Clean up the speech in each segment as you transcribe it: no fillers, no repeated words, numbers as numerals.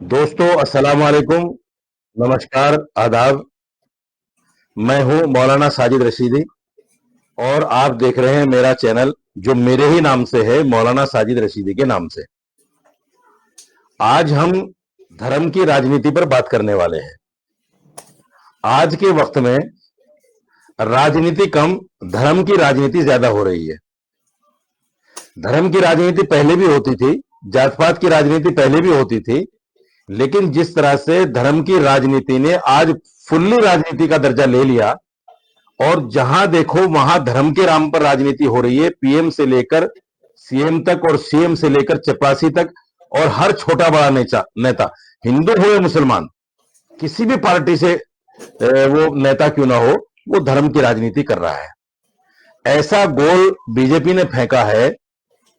दोस्तों अस्सलाम वालेकुम, नमस्कार, आदाब। मैं हूं मौलाना साजिद रशीदी और आप देख रहे हैं मेरा चैनल जो मेरे ही नाम से है, मौलाना साजिद रशीदी के नाम से। आज हम धर्म की राजनीति पर बात करने वाले हैं। आज के वक्त में राजनीति कम, धर्म की राजनीति ज्यादा हो रही है। धर्म की राजनीति पहले भी होती थी, जात पात की राजनीति पहले भी होती थी, लेकिन जिस तरह से धर्म की राजनीति ने आज फुल्ली राजनीति का दर्जा ले लिया और जहां देखो वहां धर्म के नाम पर राजनीति हो रही है, पीएम से लेकर सीएम तक और सीएम से लेकर चपरासी तक और हर छोटा बड़ा नेता हिंदू हो या मुसलमान, किसी भी पार्टी से वो नेता क्यों ना हो, वो धर्म की राजनीति कर रहा है। ऐसा गोल बीजेपी ने फेंका है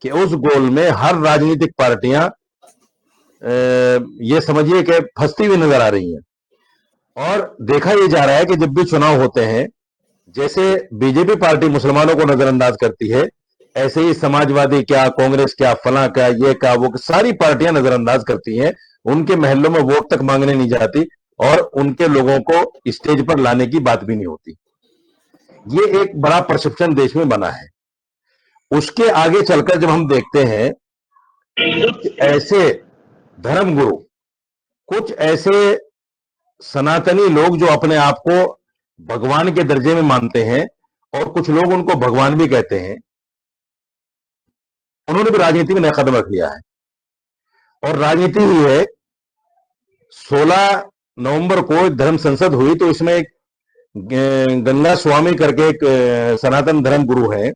कि उस गोल में हर राजनीतिक पार्टियां ये समझिए कि फंसती हुई नजर आ रही हैं। और देखा यह जा रहा है कि जब भी चुनाव होते हैं, जैसे बीजेपी पार्टी मुसलमानों को नजरअंदाज करती है, ऐसे ही समाजवादी क्या, कांग्रेस क्या, फला क्या, ये क्या, वो सारी पार्टियां नजरअंदाज करती हैं। उनके महलों में वोट तक मांगने नहीं जाती और उनके लोगों को स्टेज पर लाने की बात भी नहीं होती। ये एक बड़ा परसेप्शन देश में बना है। उसके आगे चलकर जब हम देखते हैं कुछ ऐसे धर्मगुरु, कुछ ऐसे सनातनी लोग जो अपने आप को भगवान के दर्जे में मानते हैं और कुछ लोग उनको भगवान भी कहते हैं, उन्होंने भी राजनीति में नया कदम रख लिया है। और राजनीति हुई है, 16 नवंबर को धर्म संसद हुई तो इसमें एक गंगा स्वामी करके एक सनातन धर्म गुरु है,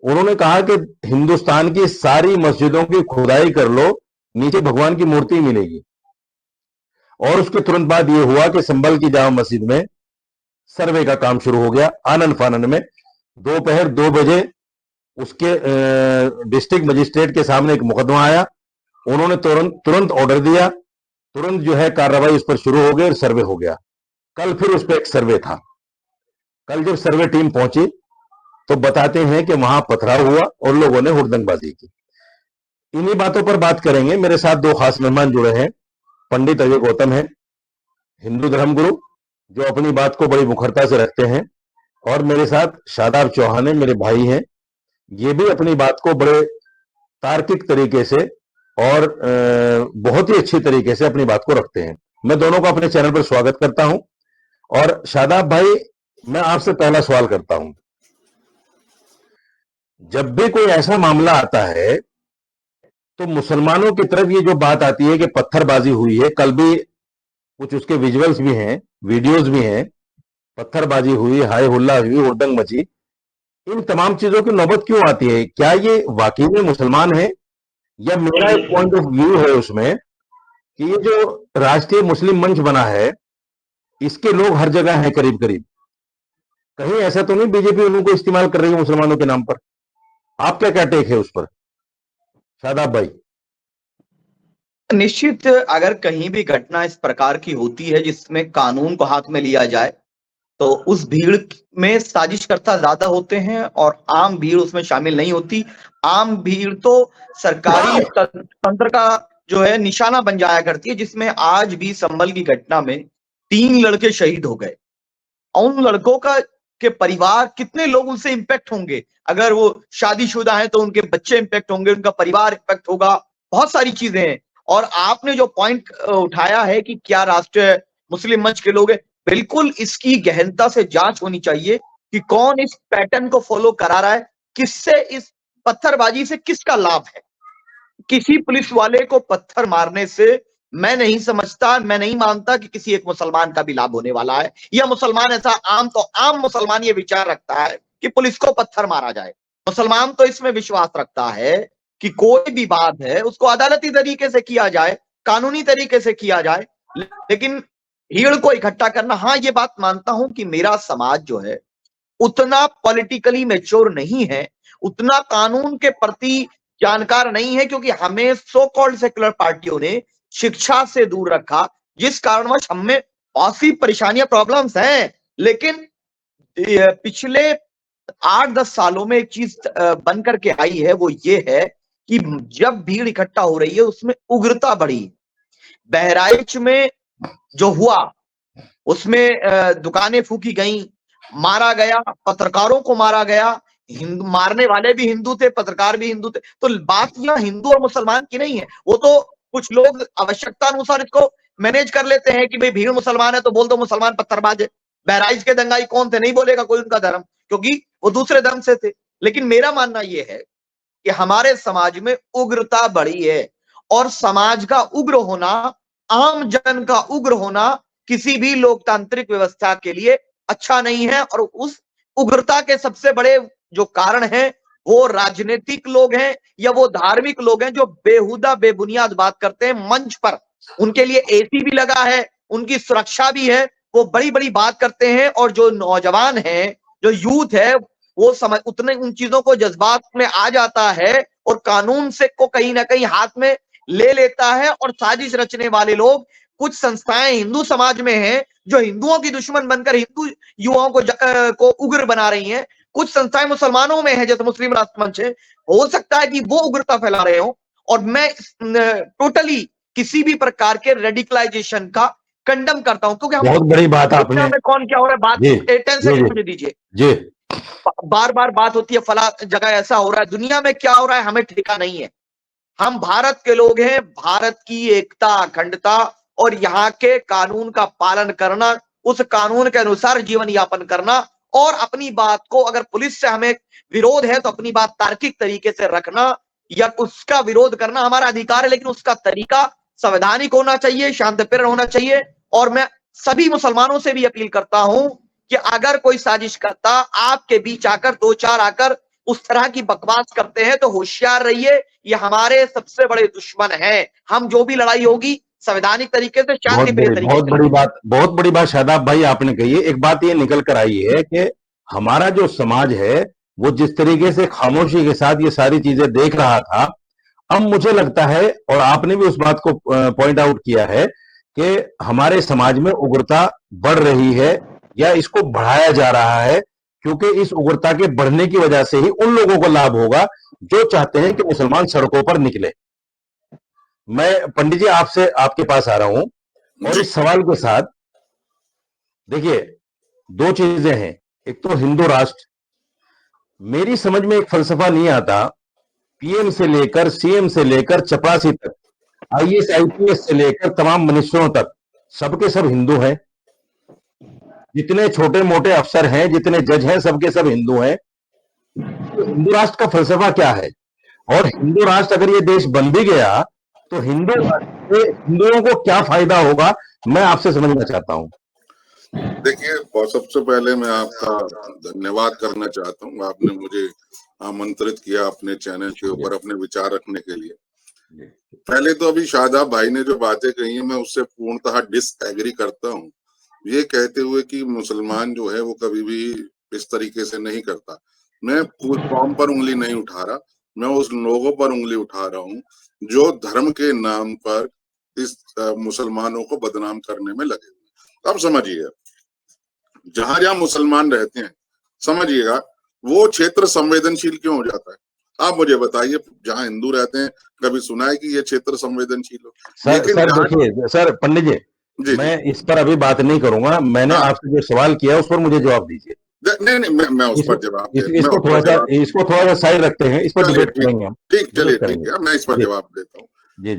उन्होंने कहा कि हिंदुस्तान की सारी मस्जिदों की खुदाई कर लो, नीचे भगवान की मूर्ति मिलेगी। और उसके तुरंत बाद यह हुआ कि संभल की जामा मस्जिद में सर्वे का काम शुरू हो गया। आनन फानन में दोपहर 2 बजे उसके डिस्ट्रिक्ट मजिस्ट्रेट के सामने एक मुकदमा आया, उन्होंने तुरंत ऑर्डर दिया, तुरंत जो है कार्रवाई उस पर शुरू हो गई और सर्वे हो गया। कल फिर उस पर एक सर्वे था। कल जब सर्वे टीम पहुंची तो बताते हैं कि वहां पथराव हुआ और लोगों ने हुड़दंगबाजी की। इन्हीं बातों पर बात करेंगे। मेरे साथ दो खास मेहमान जुड़े हैं। पंडित अजय गौतम है, हिंदू धर्मगुरु, जो अपनी बात को बड़ी मुखरता से रखते हैं, और मेरे साथ शादाब चौहान है, मेरे भाई हैं, ये भी अपनी बात को बड़े तार्किक तरीके से और बहुत ही अच्छी तरीके से अपनी बात को रखते हैं। मैं दोनों को अपने चैनल पर स्वागत करता हूं। और शादाब भाई, मैं आपसे पहला सवाल करता हूं, जब भी कोई ऐसा मामला आता है तो मुसलमानों की तरफ ये जो बात आती है कि पत्थरबाजी हुई है, कल भी कुछ उसके विजुअल्स भी हैं, वीडियोस भी हैं, पत्थरबाजी हुई, हाय हुल्ला हुई, हुड़दंग मची, इन तमाम चीजों की नौबत क्यों आती है? क्या ये वाकई में मुसलमान है, या मेरा एक पॉइंट ऑफ व्यू है उसमें कि ये जो राष्ट्रीय मुस्लिम मंच बना है, इसके लोग हर जगह हैं करीब करीब, कहीं ऐसा तो नहीं बीजेपी उनको इस्तेमाल कर रही है मुसलमानों के नाम पर? आपका क्या टेक है उस पर शादाब भाई? निश्चित अगर कहीं भी घटना इस प्रकार की होती है जिसमें कानून को हाथ में लिया जाए, तो उस भीड़ में साजिशकर्ता ज्यादा होते हैं और आम भीड़ उसमें शामिल नहीं होती। आम भीड़ तो सरकारी तंत्र का जो है निशाना बन जाया करती है, जिसमें आज भी संभल की घटना में 3 लड़के शहीद हो गए। उन लड़कों का के परिवार, कितने लोग उनसे इंपैक्ट होंगे? अगर वो शादीशुदा हैं तो उनके बच्चे इंपैक्ट होंगे, उनका परिवार इंपैक्ट होगा, बहुत सारी चीजें हैं। और आपने जो पॉइंट उठाया है कि क्या राष्ट्रीय मुस्लिम मंच के लोग हैं, बिल्कुल इसकी गहनता से जांच होनी चाहिए कि कौन इस पैटर्न को फॉलो करा रहा है, किससे इस पत्थरबाजी से किसका लाभ है। किसी पुलिस वाले को पत्थर मारने से मैं नहीं समझता, मैं नहीं मानता कि किसी एक मुसलमान का भी लाभ होने वाला है, या मुसलमान ऐसा आम मुसलमान ये विचार रखता है कि पुलिस को पत्थर मारा जाए। मुसलमान तो इसमें विश्वास रखता है कि कोई भी बात है उसको अदालती तरीके से किया जाए, कानूनी तरीके से किया जाए। लेकिन भीड़ को इकट्ठा करना, हाँ ये बात मानता हूं कि मेरा समाज जो है उतना पॉलिटिकली मैच्योर नहीं है, उतना कानून के प्रति जानकार नहीं है, क्योंकि हमें सो कॉल्ड सेक्युलर पार्टियों ने शिक्षा से दूर रखा, जिस कारणवश हमें बहुत सी परेशानियां, प्रॉब्लम्स हैं। लेकिन पिछले 8-10 सालों में एक चीज बन करके आई है, वो ये है कि जब भीड़ इकट्ठा हो रही है उसमें उग्रता बढ़ी। बहराइच में जो हुआ उसमें दुकानें फूकी गई, मारा गया, पत्रकारों को मारा गया, मारने वाले भी हिंदू थे, पत्रकार भी हिंदू थे। तो बात यहाँ हिंदू और मुसलमान की नहीं है। वो तो कुछ लोग आवश्यकता अनुसार इसको मैनेज कर लेते हैं कि भाई भीड़ मुसलमान है तो बोल दो मुसलमान पत्थरबाज है। बहराइच के दंगाई कौन थे, नहीं बोलेगा कोई उनका धर्म, क्योंकि वो दूसरे धर्म से थे। लेकिन मेरा मानना यह है कि हमारे समाज में उग्रता बढ़ी है, और समाज का उग्र होना, आम जन का उग्र होना किसी भी लोकतांत्रिक व्यवस्था के लिए अच्छा नहीं है। और उस उग्रता के सबसे बड़े जो कारण हैं वो राजनीतिक लोग हैं या वो धार्मिक लोग हैं जो बेहुदा बेबुनियाद बात करते हैं मंच पर। उनके लिए एसी भी लगा है, उनकी सुरक्षा भी है, वो बड़ी बड़ी बात करते हैं। और जो नौजवान है, जो यूथ है, वो समझ उतने उन चीजों को जज्बात में आ जाता है और कानून से को कहीं ना कहीं हाथ में ले लेता है। और साजिश रचने वाले लोग, कुछ संस्थाएं हिंदू समाज में हैं जो हिंदुओं की दुश्मन बनकर हिंदू युवाओं को उग्र बना रही हैं। कुछ संस्थाएं मुसलमानों में है, जैसे मुस्लिम राष्ट्र मंच है, हो सकता है कि वो उग्रता फैला रहे हो। और मैं टोटली किसी भी प्रकार के रेडिकलाइजेशन का कंडम करता हूं, क्योंकि हम बहुत बड़ी बात आपने। में कौन क्या हो रहा है बात, जी 10 जी सेकंड जी मुझे दीजिए। जी। बार बार बात होती है फला जगह ऐसा हो रहा है, दुनिया में क्या हो रहा है हमें ठिका नहीं है। हम भारत के लोग हैं, भारत की एकता अखंडता और यहाँ के कानून का पालन करना, उस कानून के अनुसार जीवन यापन करना, और अपनी बात को, अगर पुलिस से हमें विरोध है तो अपनी बात तार्किक तरीके से रखना या उसका विरोध करना हमारा अधिकार है, लेकिन उसका तरीका संवैधानिक होना चाहिए, शांतिप्रिय होना चाहिए। और मैं सभी मुसलमानों से भी अपील करता हूं कि अगर कोई साजिश करता आपके बीच आकर, दो चार आकर उस तरह की बकवास करते हैं तो होशियार रहिए, ये हमारे सबसे बड़े दुश्मन हैं। हम जो भी लड़ाई होगी संवैधानिक तरीके से, शांति प्रिय तरीके से। बहुत बड़ी बात शादाब भाई आपने कही है। एक बात ये निकल कर आई है कि हमारा जो समाज है वो जिस तरीके से खामोशी के साथ ये सारी चीजें देख रहा था, अब मुझे लगता है, और आपने भी उस बात को पॉइंट आउट किया है, कि हमारे समाज में उग्रता बढ़ रही है या इसको बढ़ाया जा रहा है, क्योंकि इस उग्रता के बढ़ने की वजह से ही उन लोगों को लाभ होगा जो चाहते हैं कि मुसलमान सड़कों पर निकले। मैं पंडित जी आपसे आपके पास आ रहा हूं, और इस सवाल के साथ देखिए, दो चीजें हैं। एक तो हिंदू राष्ट्र, मेरी समझ में एक फलसफा नहीं आता, पीएम से लेकर सीएम से लेकर चपरासी तक, आईएएस आईपीएस से लेकर तमाम मिनिस्टरों तक, सबके सब हिंदू हैं। जितने छोटे मोटे अफसर हैं, जितने जज हैं, सबके सब हिंदू हैं। तो हिंदू राष्ट्र का फलसफा क्या है? और हिंदू राष्ट्र अगर ये देश बन भी गया तो हिंदू राष्ट्र से हिंदुओं को क्या फायदा होगा, मैं आपसे समझना चाहता हूं। देखिए, सबसे पहले मैं आपका धन्यवाद करना चाहता हूँ। आपने मुझे आमंत्रित किया अपने चैनल के ऊपर अपने विचार रखने के लिए। पहले तो अभी शादाब भाई ने जो बातें कही है मैं उससे पूर्णतः डिसएग्री करता हूँ, ये कहते हुए कि मुसलमान जो है वो कभी भी इस तरीके से नहीं करता। मैं कौम पर उंगली नहीं उठा रहा, मैं उस लोगों पर उंगली उठा रहा हूँ जो धर्म के नाम पर इस मुसलमानों को बदनाम करने में लगे हुए। अब समझिए, जहां जहां मुसलमान रहते हैं, समझिएगा वो क्षेत्र संवेदनशील क्यों हो जाता है? आप मुझे बताइए, जहां हिंदू रहते हैं कभी सुना है कि ये क्षेत्र संवेदनशील हो? सर देखिए सर, पंडित जी, मैं इस पर अभी बात नहीं करूंगा। मैंने आपसे जो सवाल किया उस पर मुझे जवाब दीजिए। नहीं, मैं उस पर जवाब इसको थोड़ा सा साइड रखते हैं, इस पर डिबेट करेंगे हम। ठीक, चलिए ठीक है, मैं इस पर जवाब देता हूँ।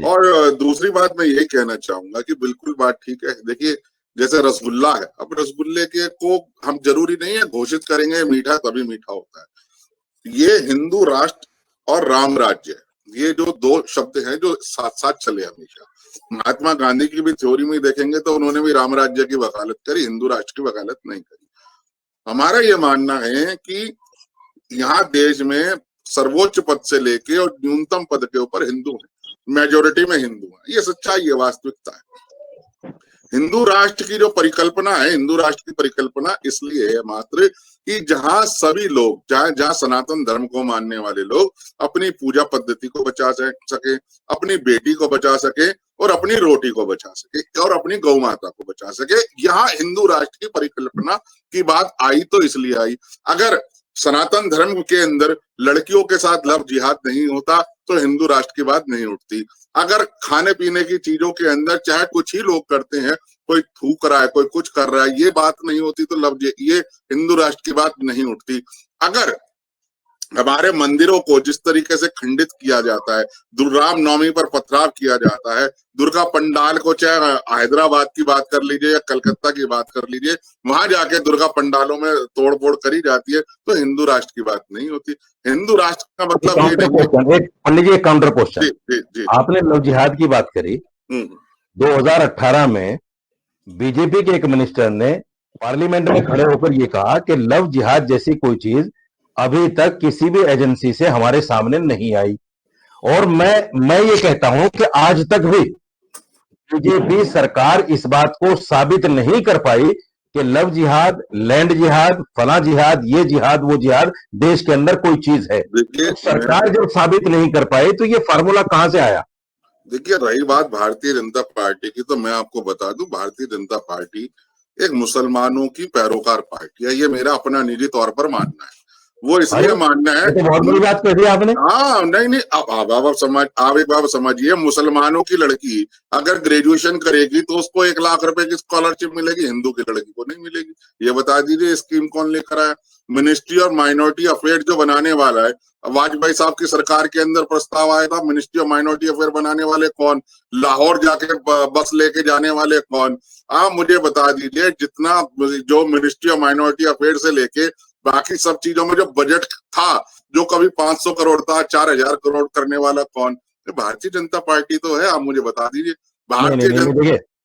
और दूसरी बात मैं यही कहना चाहूंगा कि बिल्कुल बात ठीक है। देखिए, जैसे रसगुल्ला है, अब रसगुल्ले के को हम जरूरी नहीं है घोषित करेंगे मीठा तभी मीठा होता है। ये हिंदू राष्ट्र और राम राज्य है, ये जो दो शब्द हैं जो साथ साथ चले हमेशा। महात्मा गांधी की भी थ्योरी में देखेंगे तो उन्होंने भी राम राज्य की वकालत करी, हिंदू राष्ट्र की वकालत नहीं करी। हमारा ये मानना है कि यहाँ देश में सर्वोच्च पद से लेके और न्यूनतम पद के ऊपर हिंदू हैं, मेजोरिटी में हिंदू हैं। ये सच्चाई है, वास्तविकता है। हिंदू राष्ट्र की जो परिकल्पना है, हिंदू राष्ट्र की परिकल्पना इसलिए है मात्र कि जहां सभी लोग, जहां सनातन धर्म को मानने वाले लोग अपनी पूजा पद्धति को बचा सके, अपनी बेटी को बचा सके और अपनी रोटी को बचा सके और अपनी गौ माता को बचा सके, यहाँ हिंदू राष्ट्र की परिकल्पना की बात आई तो इसलिए आई। अगर सनातन धर्म के अंदर लड़कियों के साथ लव जिहाद नहीं होता तो हिंदू राष्ट्र की बात नहीं उठती। अगर खाने पीने की चीजों के अंदर चाहे कुछ ही लोग करते हैं, कोई थूक रहा है, कोई कुछ कर रहा है, ये बात नहीं होती तो ये हिंदू राष्ट्र की बात नहीं उठती। अगर हमारे मंदिरों को जिस तरीके से खंडित किया जाता है, राम नवमी पर पथराव किया जाता है, दुर्गा पंडाल को चाहे हैदराबाद की बात कर लीजिए या कलकत्ता की बात कर लीजिए, वहां जाके दुर्गा पंडालों में तोड़ फोड़ करी जाती है, तो हिंदू राष्ट्र की बात नहीं होती। हिंदू राष्ट्र का मतलब ये नहीं है। पंडित जी, एक काउंटर क्वेश्चन। जी। आपने लव जिहाद की बात करी। 2018 में बीजेपी के एक मिनिस्टर ने पार्लियामेंट में खड़े होकर ये कहा कि लव जिहाद जैसी कोई चीज अभी तक किसी भी एजेंसी से हमारे सामने नहीं आई। और मैं ये कहता हूं कि आज तक भी बीजेपी सरकार इस बात को साबित नहीं कर पाई कि लव जिहाद, लैंड जिहाद, फला जिहाद, ये जिहाद, वो जिहाद देश के अंदर कोई चीज है। तो सरकार जब साबित नहीं कर पाई तो ये फार्मूला कहां से आया? देखिए, रही बात भारतीय जनता पार्टी की, तो मैं आपको बता दूं, भारतीय जनता पार्टी एक मुसलमानों की पैरोकार पार्टी है। ये मेरा अपना निजी तौर पर मानना है। वो इसलिए मानना है, तो बहुत बड़ी बात कह दी आपने। हाँ, नहीं, आप एक बात समझिए, मुसलमानों की लड़की अगर ग्रेजुएशन करेगी तो उसको 1 लाख रुपए की स्कॉलरशिप मिलेगी, हिंदू की लड़की को नहीं मिलेगी। ये बता दीजिए स्कीम कौन लेकर आया? मिनिस्ट्री ऑफ माइनॉरिटी अफेयर जो बनाने वाला है, वाजपेयी साहब की सरकार के अंदर प्रस्ताव आया था, मिनिस्ट्री ऑफ माइनॉरिटी अफेयर बनाने वाले कौन? लाहौर जाके बस लेके जाने वाले कौन? आप मुझे बता दीजिए, जितना जो मिनिस्ट्री ऑफ माइनॉरिटी अफेयर से लेके बाकी सब चीजों में जो बजट था, जो कभी 500 करोड़ था, 4000 करोड़ करने वाला कौन? भारतीय जनता पार्टी तो है। आप मुझे बता दीजिए। भारतीय जनता,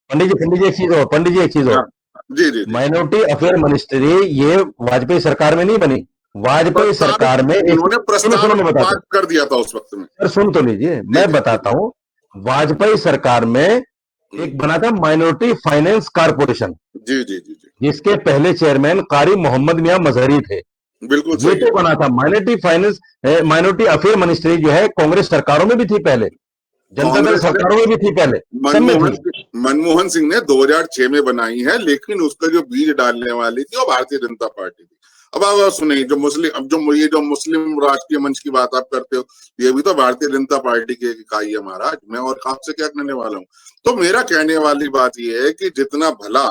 पंडित जी एक चीज और जी, माइनॉरिटी अफेयर मिनिस्ट्री ये वाजपेयी सरकार में नहीं बनी। वाजपेयी सरकार में उन्होंने प्रस्ताव कर दिया था उस वक्त में। सर सुन तो लीजिए, मैं बताता हूँ। वाजपेयी सरकार में एक बना था माइनॉरिटी फाइनेंस कारपोरेशन, जी, जिसके पहले चेयरमैन कारी मोहम्मद मियां मजहरी थे। बिल्कुल ये तो बना था माइनॉरिटी अफेयर मिनिस्ट्री जो है कांग्रेस सरकारों में भी थी पहले, जनता दल सरकारों में भी थी पहले, मनमोहन सिंह ने 2006 में बनाई है, लेकिन उसका जो बीज डालने वाली थी वो भारतीय जनता पार्टी थी। अब आप सुनिए, जो मुस्लिम राष्ट्रीय मंच की बात आप करते हो, ये भी तो भारतीय जनता पार्टी की एक इकाई है महाराज। मैं और आपसे क्या कहने वाला हूँ? तो मेरा कहने वाली बात ये है कि जितना भला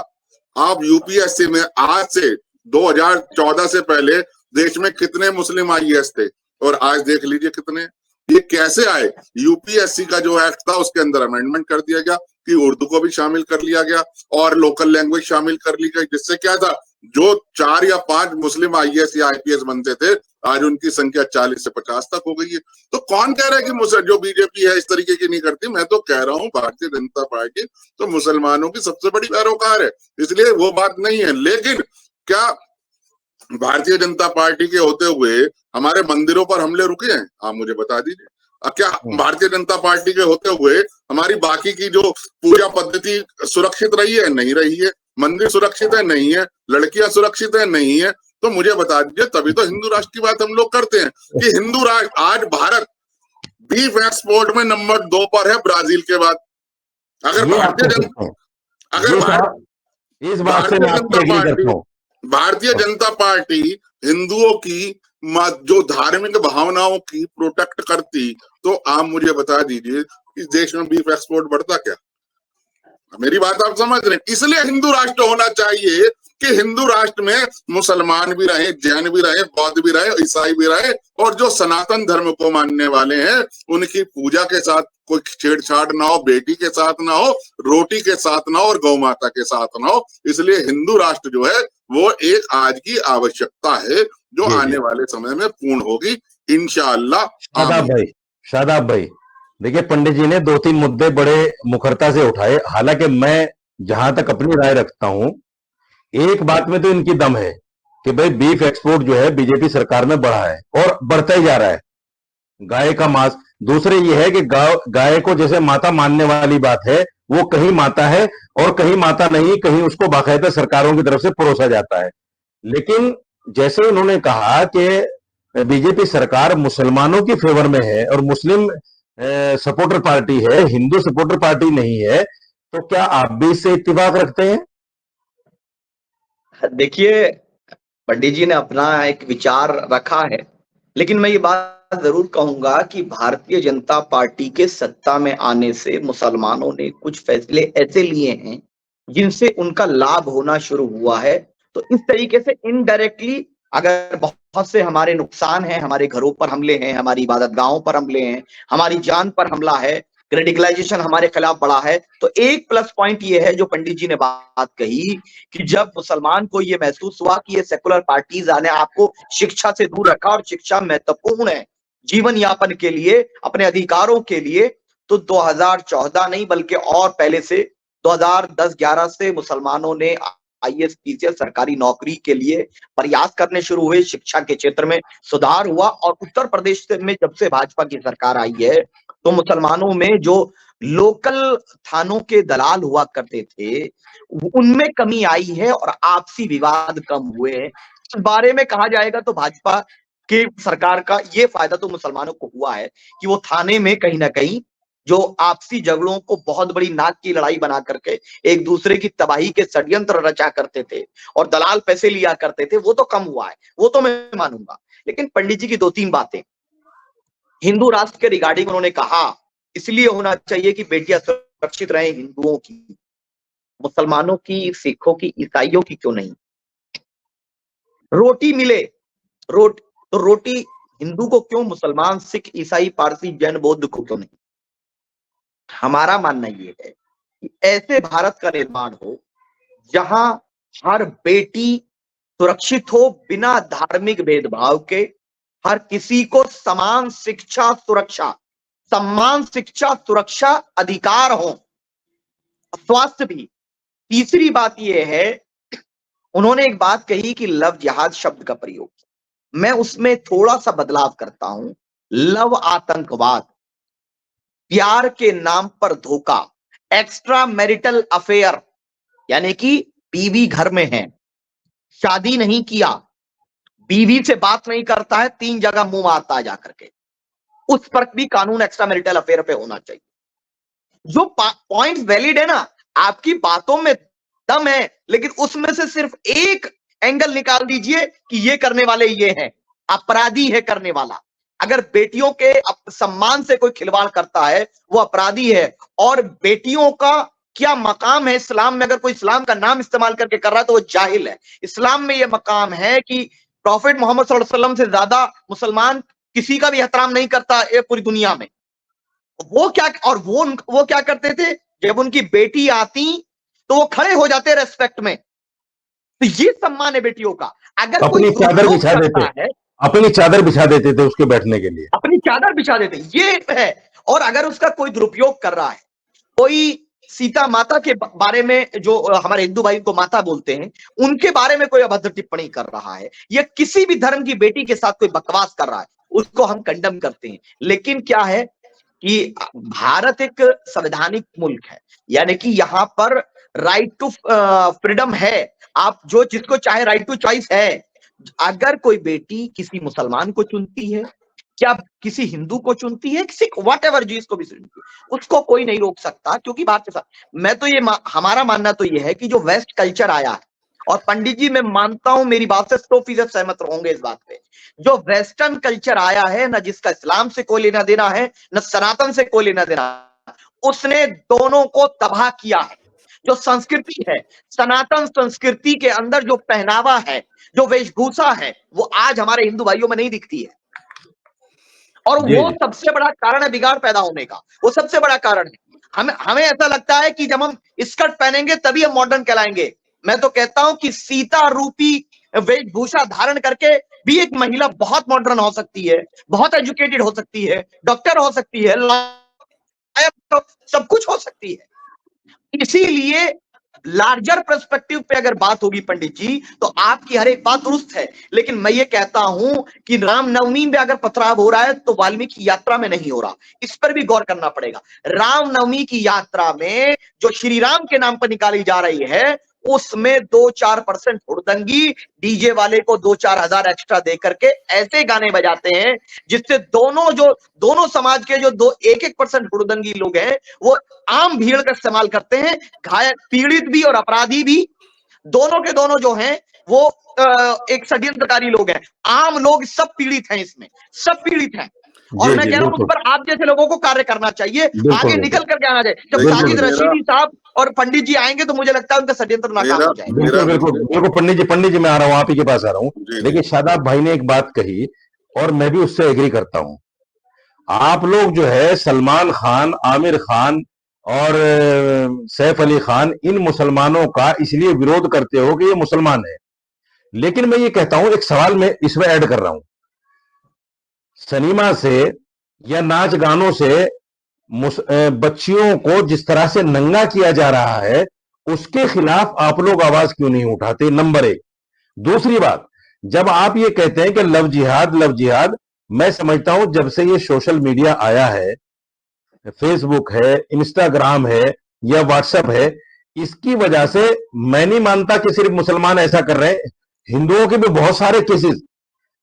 आप यूपीएससी में, आज से 2014 से पहले देश में कितने मुस्लिम आईएएस थे और आज देख लीजिए कितने। ये कैसे आए? यूपीएससी का जो एक्ट था उसके अंदर अमेंडमेंट कर दिया गया कि उर्दू को भी शामिल कर लिया गया और लोकल लैंग्वेज शामिल कर ली गई, जिससे क्या था, जो 4 या 5 मुस्लिम आईएएस या आईपीएस बनते थे, आज उनकी संख्या 40 से 50 तक हो गई है। तो कौन कह रहा है कि जो बीजेपी है इस तरीके की नहीं करती? मैं तो कह रहा हूँ भारतीय जनता पार्टी तो मुसलमानों की सबसे बड़ी पैरोकार है, इसलिए वो बात नहीं है। लेकिन क्या भारतीय जनता पार्टी के होते हुए हमारे मंदिरों पर हमले रुके हैं? आप मुझे बता दीजिए। क्या भारतीय जनता पार्टी के होते हुए हमारी बाकी की जो पूजा पद्धति सुरक्षित रही है? नहीं रही है। मंदिर सुरक्षित है? नहीं है। लड़कियां सुरक्षित है? नहीं है। तो मुझे बता दीजिए, तभी तो हिंदू राष्ट्र की बात हम लोग करते हैं कि हिंदू राष्ट्र। आज भारत बीफ एक्सपोर्ट में नंबर 2 पर है ब्राजील के बाद। अगर भारतीय जनता पार्टी हिंदुओं की जो धार्मिक भावनाओं की प्रोटेक्ट करती, तो आप मुझे बता दीजिए इस देश में बीफ एक्सपोर्ट बढ़ता क्या? मेरी बात आप समझ रहे हैं? इसलिए हिंदू राष्ट्र होना चाहिए कि हिंदू राष्ट्र में मुसलमान भी रहे, जैन भी रहे, बौद्ध भी रहे, ईसाई भी रहे, और जो सनातन धर्म को मानने वाले हैं उनकी पूजा के साथ कोई छेड़छाड़ ना हो, बेटी के साथ ना हो, रोटी के साथ ना हो और गौ माता के साथ ना हो। इसलिए हिंदू राष्ट्र जो है वो एक आज की आवश्यकता है जो आने वाले समय में पूर्ण होगी इंशाअल्लाह। शादाब भाई, देखिए पंडित जी ने 2-3 मुद्दे बड़े मुखरता से उठाए। हालांकि मैं जहां तक अपनी राय रखता हूं, एक बात में तो इनकी दम है कि भाई बीफ एक्सपोर्ट जो है बीजेपी सरकार में बढ़ा है और बढ़ता ही जा रहा है, गाय का मांस। दूसरे ये है कि गाय को जैसे माता मानने वाली बात है, वो कहीं माता है और कहीं माता नहीं, कहीं उसको बाकायदा सरकारों की तरफ से परोसा जाता है। लेकिन जैसे उन्होंने कहा कि बीजेपी सरकार मुसलमानों की फेवर में है और मुस्लिम सपोर्टर पार्टी है, हिंदू सपोर्टर पार्टी नहीं है, तो क्या आप भी इससे इत्तेफाक रखते हैं? देखिए, पंडित जी ने अपना एक विचार रखा है, लेकिन मैं ये बात जरूर कहूंगा कि भारतीय जनता पार्टी के सत्ता में आने से मुसलमानों ने कुछ फैसले ऐसे लिए हैं जिनसे उनका लाभ होना शुरू हुआ है। तो इस तरीके से इनडायरेक्टली अगर बहुत से हमारे नुकसान हैं, हमारे घरों पर हमले हैं, हमारी इबादत गाहों पर हमले हैं, हमारी जान पर हमला है, रेडिकलाइजेशन हमारे खिलाफ बढ़ा है, तो एक प्लस पॉइंट ये है जो पंडित जी ने बात कही कि जब मुसलमान को ये महसूस हुआ कि ये सेकुलर पार्टीज आने आपको शिक्षा से दूर रखा और शिक्षा महत्वपूर्ण है जीवन यापन के लिए, अपने अधिकारों के लिए, तो 2014 नहीं बल्कि और पहले से 2010-11 से मुसलमानों ने आईएएस पीसीएस सरकारी नौकरी के लिए प्रयास करने शुरू हुए, शिक्षा के क्षेत्र में सुधार हुआ। और उत्तर प्रदेश में जब से भाजपा की सरकार आई है तो मुसलमानों में जो लोकल थानों के दलाल हुआ करते थे उनमें कमी आई है और आपसी विवाद कम हुए हैं। इस बारे में कहा जाएगा तो भाजपा की सरकार का ये फायदा तो मुसलमानों को हुआ है कि वो थाने में कहीं ना कहीं जो आपसी झगड़ों को बहुत बड़ी नाक की लड़ाई बना करके एक दूसरे की तबाही के षड्यंत्र रचा करते थे और दलाल पैसे लिया करते थे, वो तो कम हुआ है, वो तो मैं मानूंगा। लेकिन पंडित जी की 2-3 बातें हिंदू राष्ट्र के रिगार्डिंग उन्होंने कहा इसलिए होना चाहिए कि बेटियां सुरक्षित रहे, हिंदुओं की, मुसलमानों की, सिखों की, ईसाइयों की क्यों नहीं? रोटी मिले, तो रोटी हिंदू को क्यों, मुसलमान, सिख, ईसाई, पारसी, जैन, बौद्ध को क्यों नहीं? हमारा मानना ये है कि ऐसे भारत का निर्माण हो जहां हर बेटी सुरक्षित हो बिना धार्मिक भेदभाव के, हर किसी को समान शिक्षा सुरक्षा, सम्मान, शिक्षा सुरक्षा अधिकार हो, स्वास्थ्य भी। तीसरी बात यह है, उन्होंने एक बात कही कि लव जिहाद शब्द का प्रयोग, मैं उसमें थोड़ा सा बदलाव करता हूं, लव आतंकवाद, प्यार के नाम पर धोखा, एक्स्ट्रा मैरिटल अफेयर, यानी कि बीवी घर में है, शादी नहीं किया, बीवी से बात नहीं करता है, 3 जगह मुंह मारता है जाकर के, उस पर भी कानून एक्स्ट्रा मैरिटल अफेयर पे होना चाहिए। जो पॉइंट्स वैलिड है ना, आपकी बातों में दम है, लेकिन उसमें से सिर्फ एक एंगल निकाल दीजिए कि ये करने वाले ये हैं, अपराधी है करने वाला। अगर बेटियों के सम्मान से कोई खिलवाड़ करता है वो अपराधी है। और बेटियों का क्या मकाम है इस्लाम में, अगर कोई इस्लाम का नाम इस्तेमाल करके कर रहा है तो वो जाहिल है। इस्लाम में ये मकाम है कि प्रॉफिट मोहम्मद सल्लल्लाहु अलैहि वसल्लम से ज्यादा मुसलमान किसी का भी एहतराम नहीं करता ये पूरी दुनिया में। वो क्या, और वो क्या करते थे, जब उनकी बेटी आती तो वो खड़े हो जाते रेस्पेक्ट में। तो ये सम्मान है बेटियों का। अगर अपनी कोई चादर बिछा देते है, अपनी चादर बिछा देते थे उसके बैठने के लिए, अपनी चादर बिछा देते, ये है। और अगर उसका कोई दुरुपयोग कर रहा है, कोई सीता माता के बारे में, जो हमारे हिंदू भाई को माता बोलते हैं, उनके बारे में कोई अभद्र टिप्पणी कर रहा है या किसी भी धर्म की बेटी के साथ कोई बकवास कर रहा है, उसको हम कंडम करते हैं। लेकिन क्या है कि भारत एक संवैधानिक मुल्क है, यानी कि यहां पर राइट टू फ्रीडम है, आप जो जिसको चाहे राइट टू चॉइस है। अगर कोई बेटी किसी मुसलमान को चुनती है, क्या किसी हिंदू को चुनती है, किसी व्हाटएवर जिसको भी चुनती है, उसको कोई नहीं रोक सकता, क्योंकि बात के साथ मैं तो ये हमारा मानना तो ये है कि जो वेस्ट कल्चर आया है, और पंडित जी मैं मानता हूं मेरी बात से 100% सहमत होंगे इस बात पे, जो वेस्टर्न कल्चर आया है ना, जिसका इस्लाम से कोई लेना देना है न सनातन से कोई लेना देना, उसने दोनों को तबाह किया है। जो संस्कृति है, सनातन संस्कृति के अंदर जो पहनावा है, जो वेशभूषा है, वो आज हमारे हिंदू भाइयों में नहीं दिखती है। और वो सबसे बड़ा कारण है बिगाड़ पैदा होने का, वो सबसे बड़ा कारण है। हमें ऐसा लगता है कि जब हम स्कर्ट पहनेंगे तभी हम मॉडर्न कहलाएंगे। मैं तो कहता हूं कि सीता रूपी वेशभूषा धारण करके भी एक महिला बहुत मॉडर्न हो सकती है, बहुत एजुकेटेड हो सकती है, डॉक्टर हो सकती है, सब कुछ हो सकती है। इसीलिए लार्जर पर्सपेक्टिव पे अगर बात होगी पंडित जी, तो आपकी हर एक बात दुरुस्त है। लेकिन मैं ये कहता हूं कि रामनवमी में अगर पथराव हो रहा है तो वाल्मीकि यात्रा में नहीं हो रहा, इस पर भी गौर करना पड़ेगा। रामनवमी की यात्रा में जो श्री राम के नाम पर निकाली जा रही है, उसमें 2-4% हुड़दंगी डीजे वाले को 2-4 हजार एक्स्ट्रा दे करके ऐसे गाने बजाते हैं जिससे दोनों समाज के जो 1-1% हुड़दंगी लोग हैं वो आम भीड़ का इस्तेमाल करते हैं। घायल, पीड़ित भी और अपराधी भी, दोनों के दोनों जो हैं वो एक षड्यंत्रकारी लोग हैं। आम लोग सब पीड़ित हैं, इसमें सब पीड़ित हैं। और मैं कह रहा हूं उस पर आप जैसे लोगों को कार्य करना चाहिए, आगे निकल करके आना चाहिए। जब साजिद रशीदी साहब और पंडित जी आएंगे तो मुझे लगता है उनका षड्यंत्र नाकाम हो जाएगा। बिल्कुल पंडित जी मैं आ रहा हूँ, आप ही के पास आ रहा हूँ। देखिए शादाब भाई ने एक बात कही और मैं भी उससे एग्री करता हूं। आप लोग जो है सलमान खान, आमिर खान और सैफ अली खान, इन मुसलमानों का इसलिए विरोध करते हो कि ये मुसलमान है। लेकिन मैं ये कहता हूं, एक सवाल मैं इसमें ऐड कर रहा हूं, सिनेमा से या नाच गानों से बच्चियों को जिस तरह से नंगा किया जा रहा है, उसके खिलाफ आप लोग आवाज क्यों नहीं उठाते? नंबर एक। दूसरी बात, जब आप ये कहते हैं कि लव जिहाद, मैं समझता हूं जब से ये सोशल मीडिया आया है, फेसबुक है, इंस्टाग्राम है या व्हाट्सएप है, इसकी वजह से मैं नहीं मानता कि सिर्फ मुसलमान ऐसा कर रहे हैं, हिंदुओं के भी बहुत सारे केसेस,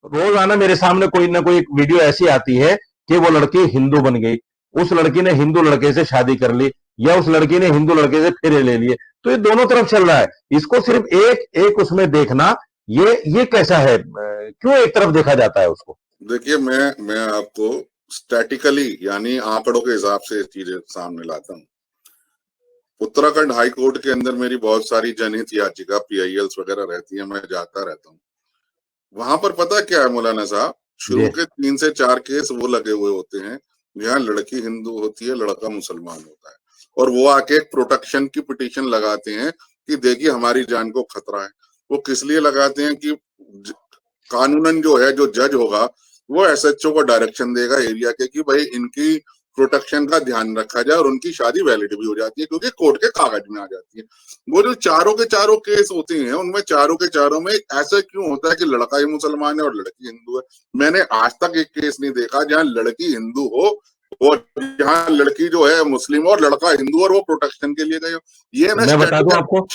रोजाना मेरे सामने कोई ना कोई एक वीडियो ऐसी आती है कि वो लड़की हिंदू बन गई, उस लड़की ने हिंदू लड़के से शादी कर ली, या उस लड़की ने हिंदू लड़के से फेरे ले लिए। तो ये दोनों तरफ चल रहा है। इसको सिर्फ एक उसमें देखना, ये कैसा है? क्यों एक तरफ देखा जाता है उसको? देखिए, मैं आपको स्टैटिकली यानी आंकड़ों के हिसाब से चीजें सामने लाता हूँ। उत्तराखंड हाई कोर्ट के अंदर मेरी बहुत सारी जनहित याचिका, PILs वगैरह रहती है, मैं जाता रहता हूँ। वहां पर पता क्या है मौलाना साहब, शुरू के 3 से 4 केस वो लगे हुए होते हैं जहाँ लड़की हिंदू होती है, लड़का मुसलमान होता है, और वो आके एक प्रोटेक्शन की पिटीशन लगाते हैं कि देखिए हमारी जान को खतरा है। वो किस लिए लगाते हैं कि कानूनन जो है, जो जज होगा वो SHO को डायरेक्शन देगा एरिया के कि भाई इनकी प्रोटेक्शन का ध्यान रखा जाए, और उनकी शादी वैलिड भी हो जाती है क्योंकि कोर्ट के कागज में आ जाती है। वो जो चारों के चारों केस होते हैं, उनमें चारों के चारों में ऐसा क्यों होता है कि लड़का ही मुसलमान है और लड़की हिंदू है? मैंने आज तक एक केस नहीं देखा जहां लड़की हिंदू हो और जहां लड़की जो है मुस्लिम और लड़का हिंदू और वो प्रोटेक्शन के लिए गए हो। ये मैं बता दूं आपको,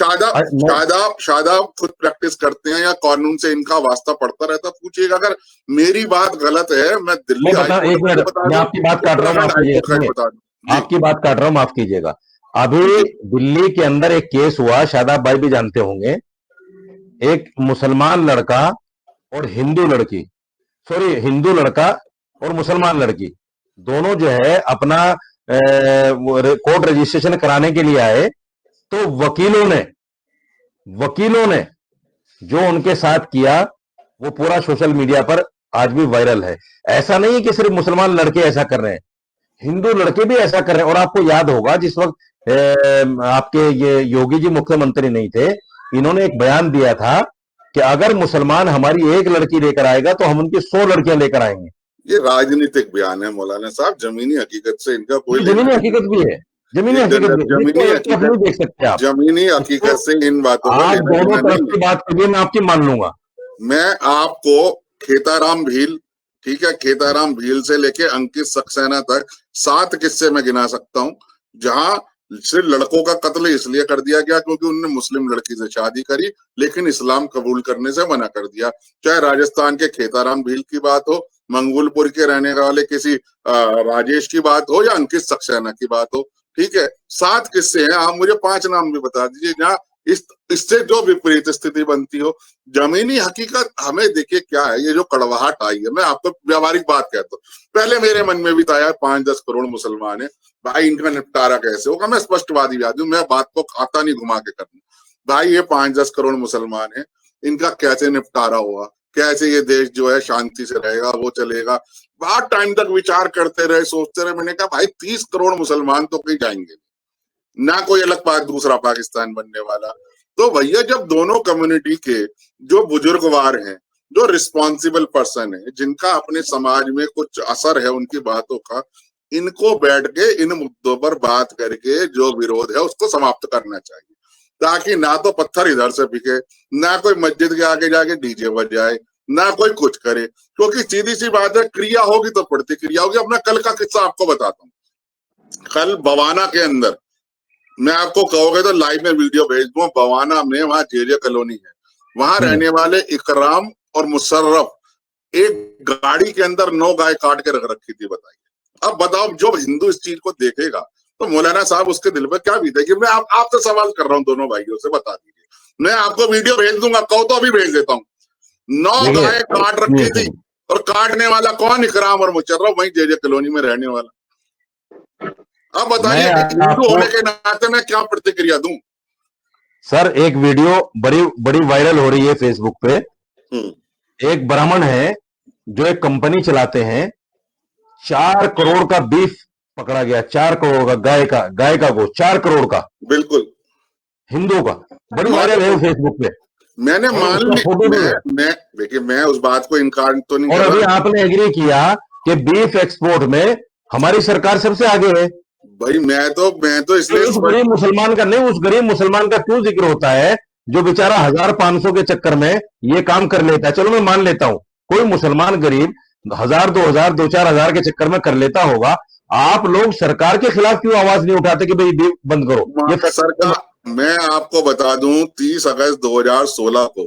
शादाब खुद प्रैक्टिस करते हैं या कानून से इनका वास्ता पड़ता रहता? पूछिएगा। अगर मेरी बात गलत है, मैं दिल्ली आपकी बात काट रहा हूँ, माफ कीजिएगा। अभी दिल्ली के अंदर एक केस हुआ, शादाब भाई भी जानते होंगे, एक मुसलमान लड़का और हिंदू लड़का और मुसलमान लड़की दोनों जो है अपना कोर्ट रजिस्ट्रेशन कराने के लिए आए, तो वकीलों ने जो उनके साथ किया वो पूरा सोशल मीडिया पर आज भी वायरल है। ऐसा नहीं है कि सिर्फ मुसलमान लड़के ऐसा कर रहे हैं, हिंदू लड़के भी ऐसा कर रहे हैं। और आपको याद होगा जिस वक्त आपके ये योगी जी मुख्यमंत्री नहीं थे, इन्होंने एक बयान दिया था कि अगर मुसलमान हमारी एक लड़की लेकर आएगा तो हम उनकी 100 लड़कियां लेकर आएंगे। ये राजनीतिक बयान है मौलाना साहब, जमीनी हकीकत से इनका कोई जमीनी हकीकत भी है, जमीनी हकीकत से इन बातों को आप दोनों तरफ की बात करिए, मैं आपकी मान लूंगा। मैं आपको खेताराम भील, ठीक है, खेताराम भील से लेके अंकित सक्सेना तक 7 किस्से में गिना सकता हूं जहां सिर्फ लड़कों का कत्ल इसलिए कर दिया गया क्योंकि उन्होंने मुस्लिम लड़की से शादी करी लेकिन इस्लाम कबूल करने से मना कर दिया। चाहे राजस्थान के खेताराम भील की बात हो, मंगोलपुर के रहने वाले किसी राजेश की बात हो या अंकित सक्सेना की बात हो, ठीक है, 7 किस्से हैं। आप मुझे 5 नाम भी बता दीजिए जहाँ इससे जो विपरीत स्थिति बनती हो। जमीनी हकीकत हमें देखिए क्या है, ये जो कड़वाहट आई है, मैं आपको व्यावहारिक बात कहता हूँ। पहले मेरे मन में भी था यार 5-10 करोड़ मुसलमान है भाई, इनका निपटारा कैसे होगा? मैं स्पष्टवादी आदमी हूं, मैं बात को खाता नहीं घुमा के करना। भाई ये 5-10 करोड़ मुसलमान है, इनका कैसे निपटारा होगा, कैसे ये देश जो है शांति से रहेगा, वो चलेगा? बहुत टाइम तक विचार करते रहे, सोचते रहे। मैंने कहा भाई 30 करोड़ मुसलमान तो कहीं जाएंगे ना, कोई अलग दूसरा पाकिस्तान बनने वाला। तो भैया जब दोनों कम्युनिटी के जो बुजुर्गवार हैं, जो रिस्पॉन्सिबल पर्सन है, जिनका अपने समाज में कुछ असर है उनकी बातों का, इनको बैठ के इन मुद्दों पर बात करके जो विरोध है उसको समाप्त करना चाहिए, ताकि ना तो पत्थर इधर से बिके, ना कोई मस्जिद के आगे जाके डीजे बजाए, ना कोई कुछ करे। क्योंकि सीधी सी बात है, क्रिया होगी तो प्रतिक्रिया होगी। अपना कल का किस्सा आपको बताता हूँ। कल बवाना के अंदर, मैं आपको कहोगे तो लाइव में वीडियो भेज दूंगा, बवाना में वहां जेजे कॉलोनी है, वहां रहने वाले इकराम और मुशर्रफ एक गाड़ी के अंदर 9 गाय काट के रख रखी थी। बताइए, अब बताओ जो हिंदू इस चीज को देखेगा तो मौलाना साहब उसके दिल में क्या बीतेगी? मैं आपसे सवाल कर रहा हूं, दोनों भाइयों से बता दीजिए। मैं आपको वीडियो भेज दूंगा, कहो तो अभी भेज देता हूँ। 9 गाय काट रखी थी, और काटने वाला कौन? इकराम और मुशर्रफ, वहीं जे कॉलोनी में रहने वाला। अब बताइए हिंदू होने के नाते मैं क्या प्रतिक्रिया दूं? सर एक वीडियो बड़ी बड़ी वायरल हो रही है फेसबुक पे। एक ब्राह्मण है जो एक कंपनी चलाते हैं, 4 करोड़ का बीफ पकड़ा गया, 4 करोड़ का गाय का गोश्त, 4 करोड़ का, बिल्कुल हिंदू का, बड़ी वायरल है फेसबुक पे। मैंने मान लिया, मैं देखिए मैं उस बात को इनकार तो नहीं और कर रहा। अभी आपने एग्री किया कि बीफ एक्सपोर्ट में हमारी सरकार सबसे आगे है। भाई मैं तो इसलिए उस गरीब मुसलमान का नहीं, उस गरीब मुसलमान का क्यों जिक्र होता है जो बेचारा 1500 के चक्कर में ये काम कर लेता है? चलो मैं मान लेता हूं कोई मुसलमान गरीब 1000, 2000, 2-4 हजार के चक्कर में कर लेता होगा। आप लोग सरकार के खिलाफ क्यों आवाज नहीं उठाते कि भाई बीफ बंद करो? ये सरकार, मैं आपको बता दूं 30 अगस्त 2016 को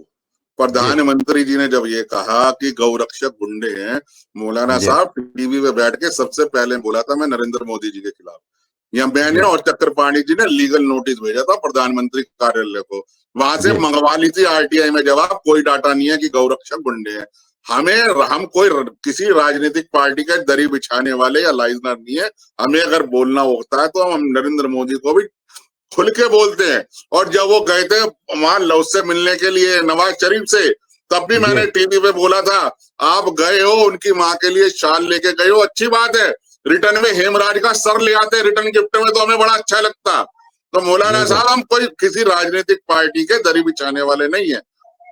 प्रधानमंत्री जी ने जब ये कहा कि गौरक्षक गुंडे हैं, मौलाना साहब टीवी पे बैठ के सबसे पहले बोला था मैं नरेंद्र मोदी जी के खिलाफ। या मैंने और चक्रपाणी जी ने लीगल नोटिस भेजा था प्रधानमंत्री कार्यालय को, वहां से मंगवा ली थी आरटीआई में जवाब, कोई डाटा नहीं है कि गौरक्षक गुंडे हैं। हम कोई किसी राजनीतिक पार्टी का दरी बिछाने वाले या लाइजनर नहीं है। हमें अगर बोलना होता है तो हम नरेंद्र मोदी को भी खुल के बोलते हैं। और जब वो गए थे वहां लव से मिलने के लिए नवाज शरीफ से, तब भी मैंने टीवी पे बोला था आप गए हो उनकी माँ के लिए शाल लेके गए हो, अच्छी बात है, रिटर्न में हेमराज का सर ले आते रिटर्न गिफ्ट में, तो हमें बड़ा अच्छा लगता। तो मौलाना साहब हम कोई किसी राजनीतिक पार्टी के दरी बिछाने वाले नहीं है।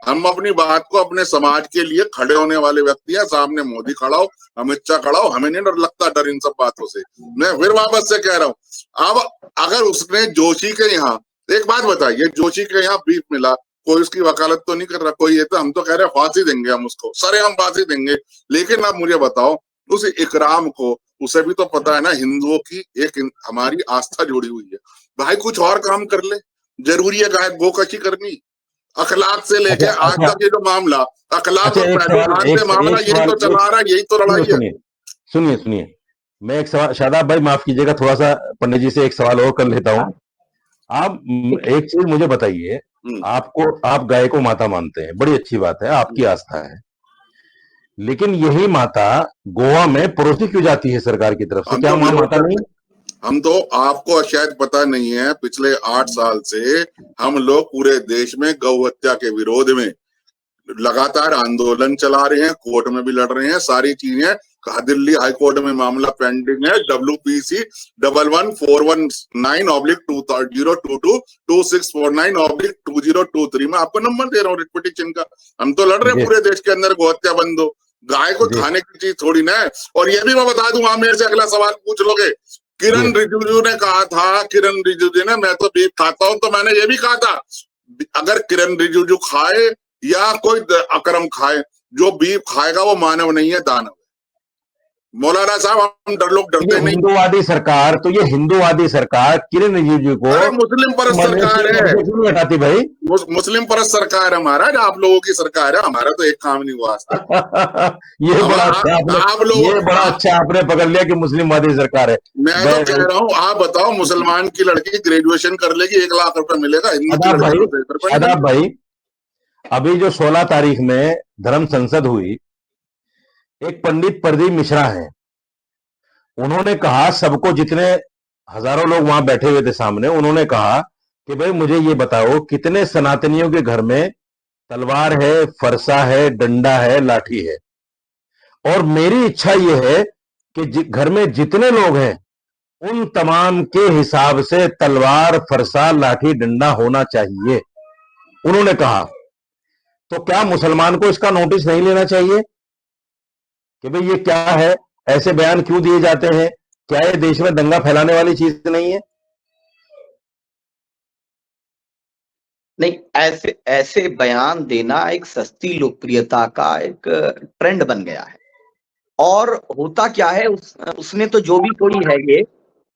हम अपनी बात को अपने समाज के लिए खड़े होने वाले व्यक्ति है। सामने मोदी खड़ा हो, अमित शाह खड़ा हो, हमें नहीं डर लगता डर इन सब बातों से। मैं फिर वापस से कह रहा हूँ, अब अगर उसने जोशी के यहाँ, एक बात बताइए, जोशी के यहाँ बीफ मिला, कोई उसकी वकालत तो नहीं कर रहा कोई, ये तो हम तो कह रहे हैं फांसी देंगे हम उसको, सरे हम फांसी देंगे। लेकिन आप मुझे बताओ उस इकराम को, उसे भी तो पता है ना हिंदुओं की एक हमारी आस्था जुड़ी हुई है, भाई कुछ और काम कर ले, जरूरी है गाय गोकशी करनी? अखलाक से लेके आज तक ये जो मामला, अखलाक और पहलुवान से मामला यही तो चला रहा है, यही तो लड़ाई है। सुनिए मैं एक सवाल, शादाब भाई माफ कीजिएगा, थोड़ा सा पंडित जी से एक सवाल और कर लेता हूँ। आप एक चीज मुझे बताइए, आप गाय को माता मानते हैं, बड़ी अच्छी बात है, आपकी आस्था है, लेकिन यही माता गोवा में परोसी क्यों जाती है सरकार की तरफ से? क्या वहां माता नहीं? हम तो, आपको शायद पता नहीं है, पिछले 8 साल से हम लोग पूरे देश में गौ हत्या के विरोध में लगातार आंदोलन चला रहे हैं, कोर्ट में भी लड़ रहे हैं, सारी चीजें। दिल्ली हाई कोर्ट में मामला पेंडिंग है, WPC 1149/20222649/2023 में आपको नंबर दे रहा हूँ रिट पिटीशन का। हम तो लड़ रहे हैं पूरे देश के अंदर गौ हत्या बंद हो, गाय को खाने की चीज थोड़ी ना है। और ये भी मैं बता दूं, आप मेरे से अगला सवाल पूछ लोगे, किरण रिजिजू ने कहा था, किरण रिजिजू ने, मैं तो बीफ खाता हूं, तो मैंने ये भी कहा था अगर किरण रिजिजू खाए या कोई अकरम खाए, जो बीफ खाएगा वो मानव नहीं है, दानव। मौलाना साहब हम लोग डरते नहीं। हिंदूवादी सरकार, तो ये हिंदूवादी सरकार किरण रिजिजू को, मुस्लिम परस्त सरकार है, क्यों हटाती भाई? मुस्लिम परस्त सरकार है हमारा, आप लोगों की सरकार है, हमारा तो एक काम नहीं हुआ। ये बड़ा अच्छा आपने पकड़ लिया कि मुस्लिमवादी सरकार है। मैं तो कह रहा हूँ, आप बताओ मुसलमान की लड़की ग्रेजुएशन कर लेगी 1 लाख रुपए मिलेगा, शादाब भाई अभी जो 16 तारीख में धर्म संसद हुई, एक पंडित प्रदीप मिश्रा हैं, उन्होंने कहा सबको, जितने हजारों लोग वहां बैठे हुए थे सामने, उन्होंने कहा कि भाई मुझे ये बताओ कितने सनातनियों के घर में तलवार है, फरसा है, डंडा है, लाठी है, और मेरी इच्छा यह है कि घर में जितने लोग हैं उन तमाम के हिसाब से तलवार, फरसा, लाठी, डंडा होना चाहिए, उन्होंने कहा। तो क्या मुसलमान को इसका नोटिस नहीं लेना चाहिए कि भाई ये क्या है, ऐसे बयान क्यों दिए जाते हैं? क्या ये देश में दंगा फैलाने वाली चीज नहीं है? नहीं, ऐसे बयान देना एक सस्ती लोकप्रियता का एक ट्रेंड बन गया है। और होता क्या है, उसने तो, जो भी कोई है ये,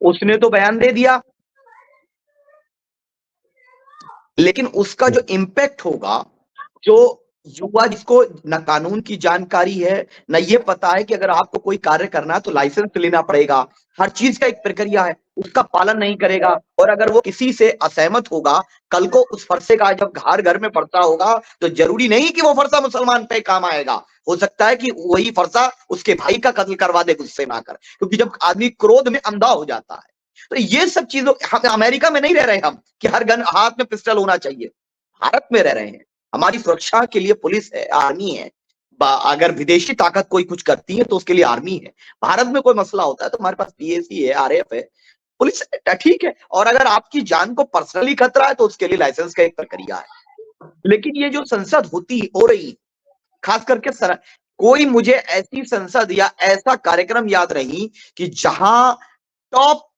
उसने तो बयान दे दिया, लेकिन उसका जो इम्पैक्ट होगा, जो युवा जिसको न कानून की जानकारी है, न ये पता है कि अगर आपको कोई कार्य करना है तो लाइसेंस लेना पड़ेगा, हर चीज का एक प्रक्रिया है, उसका पालन नहीं करेगा, और अगर वो किसी से असहमत होगा, कल को उस फरसे का जब घर घर में पड़ता होगा तो जरूरी नहीं कि वो फरसा मुसलमान पे काम आएगा, हो सकता है कि वही फरसा उसके भाई का कत्ल करवा दे गुस्से में आकर, क्योंकि जब आदमी क्रोध में अंधा हो जाता है। तो ये सब चीजों, हम अमेरिका में नहीं रह रहे हम कि हर गन हाथ में पिस्टल होना चाहिए, भारत में रह रहे हैं, हमारी सुरक्षा के लिए पुलिस है, आर्मी है, अगर विदेशी ताकत कोई कुछ करती है तो उसके लिए आर्मी है। भारत में कोई मसला होता है तो हमारे पास पीएसी है, आरएएफ है, पुलिस है, ठीक है। और अगर आपकी जान को पर्सनली खतरा है तो उसके लिए लाइसेंस का एक प्रक्रिया है। लेकिन ये जो संसद हो रही, खास करके कोई मुझे ऐसी संसद या ऐसा कार्यक्रम याद नहीं कि जहां टॉप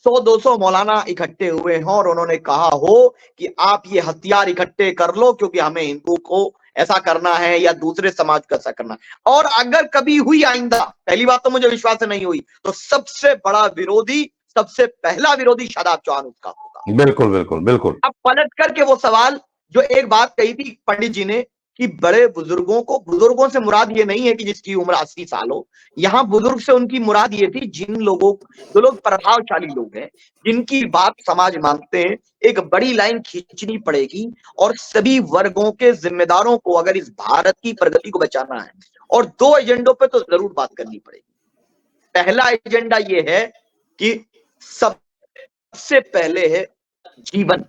100-200 मौलाना इकट्ठे हुए हों और उन्होंने कहा हो कि आप ये हथियार इकट्ठे कर लो क्योंकि हमें हिंदू को ऐसा करना है या दूसरे समाज को ऐसा करना है। और अगर कभी हुई आइंदा, पहली बात तो मुझे विश्वास है नहीं हुई, तो सबसे बड़ा विरोधी, सबसे पहला विरोधी शादाब चौहान उसका होगा। बिल्कुल बिल्कुल बिल्कुल। अब पलट करके वो सवाल, जो एक बात कही थी पंडित जी ने कि बड़े बुजुर्गों से मुराद ये नहीं है कि जिसकी उम्र 80 साल हो, यहाँ बुजुर्ग से उनकी मुराद ये थी जो लोग प्रभावशाली लोग हैं, जिनकी बात समाज मानते हैं। एक बड़ी लाइन खींचनी पड़ेगी और सभी वर्गों के जिम्मेदारों को अगर इस भारत की प्रगति को बचाना है, और 2 एजेंडों पे तो जरूर बात करनी पड़ेगी। पहला एजेंडा ये है कि सबसे पहले है जीवन।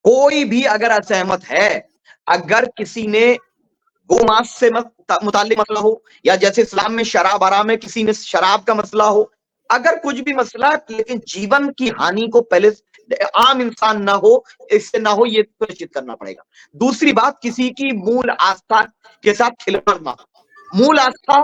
कोई भी अगर असहमत है, अगर किसी ने गोमांस से मुताल्लिक मसला हो, या जैसे इस्लाम में शराब हराम है, किसी ने शराब का मसला हो, अगर कुछ भी मसला, लेकिन जीवन की हानि को पहले आम इंसान ना हो, इससे ना हो, ये सुनिश्चित करना पड़ेगा। दूसरी बात, किसी की मूल आस्था के साथ खिलवाड़ ना हो। मूल आस्था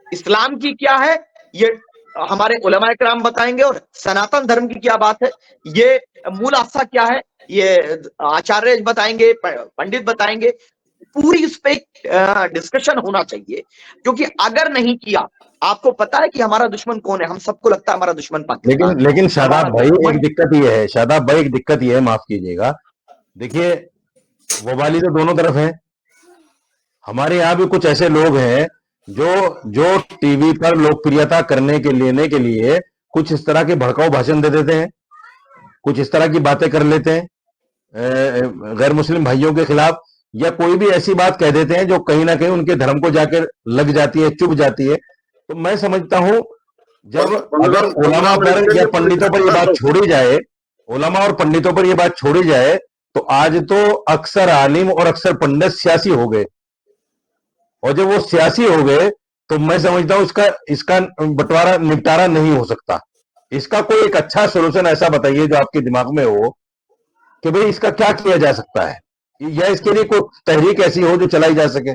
इस्लाम की क्या है, ये हमारे उलमा इकराम बताएंगे, और सनातन धर्म की क्या बात है, ये मूल आस्था क्या है, ये आचार्य बताएंगे, पंडित बताएंगे। पूरी इस पे डिस्कशन होना चाहिए, क्योंकि अगर नहीं किया, आपको पता है कि हमारा दुश्मन कौन है, हम सबको लगता है हमारा दुश्मन पाकिस्तान। लेकिन शादाब भाई एक दिक्कत ये है, शादाब भाई एक दिक्कत ये है, माफ कीजिएगा, देखिए वबाली तो दोनों तरफ है। हमारे यहाँ भी कुछ ऐसे लोग हैं जो टीवी पर लोकप्रियता करने के लिए कुछ इस तरह के भड़काऊ भाषण दे देते हैं, कुछ इस तरह की बातें कर लेते हैं गैर मुस्लिम भाइयों के खिलाफ, या कोई भी ऐसी बात कह देते हैं जो कहीं ना कहीं उनके धर्म को जाकर लग जाती है, चुभ जाती है। तो मैं समझता हूं जब अगर उलमा पर या पंडितों पर ये बात छोड़ी जाए, उलमा और पंडितों पर ये बात छोड़ी जाए, तो आज तो अक्सर आलिम और अक्सर पंडित सियासी हो गए, और जब वो सियासी हो गए तो मैं समझता हूं इसका बंटवारा निपटारा नहीं हो सकता। इसका कोई एक अच्छा सोल्यूशन ऐसा बताइए जो आपके दिमाग में हो कि भाई इसका क्या किया जा सकता है, या इसके लिए कोई तहरीक ऐसी हो जो चलाई जा सके।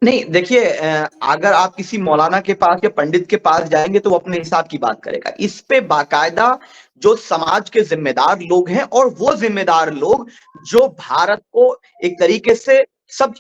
नहीं, देखिए, अगर आप किसी मौलाना के पास या पंडित के पास जाएंगे तो वो अपने हिसाब की बात करेगा। इस पे बाकायदा जो समाज के जिम्मेदार लोग हैं, और वो जिम्मेदार लोग जो भारत को एक तरीके से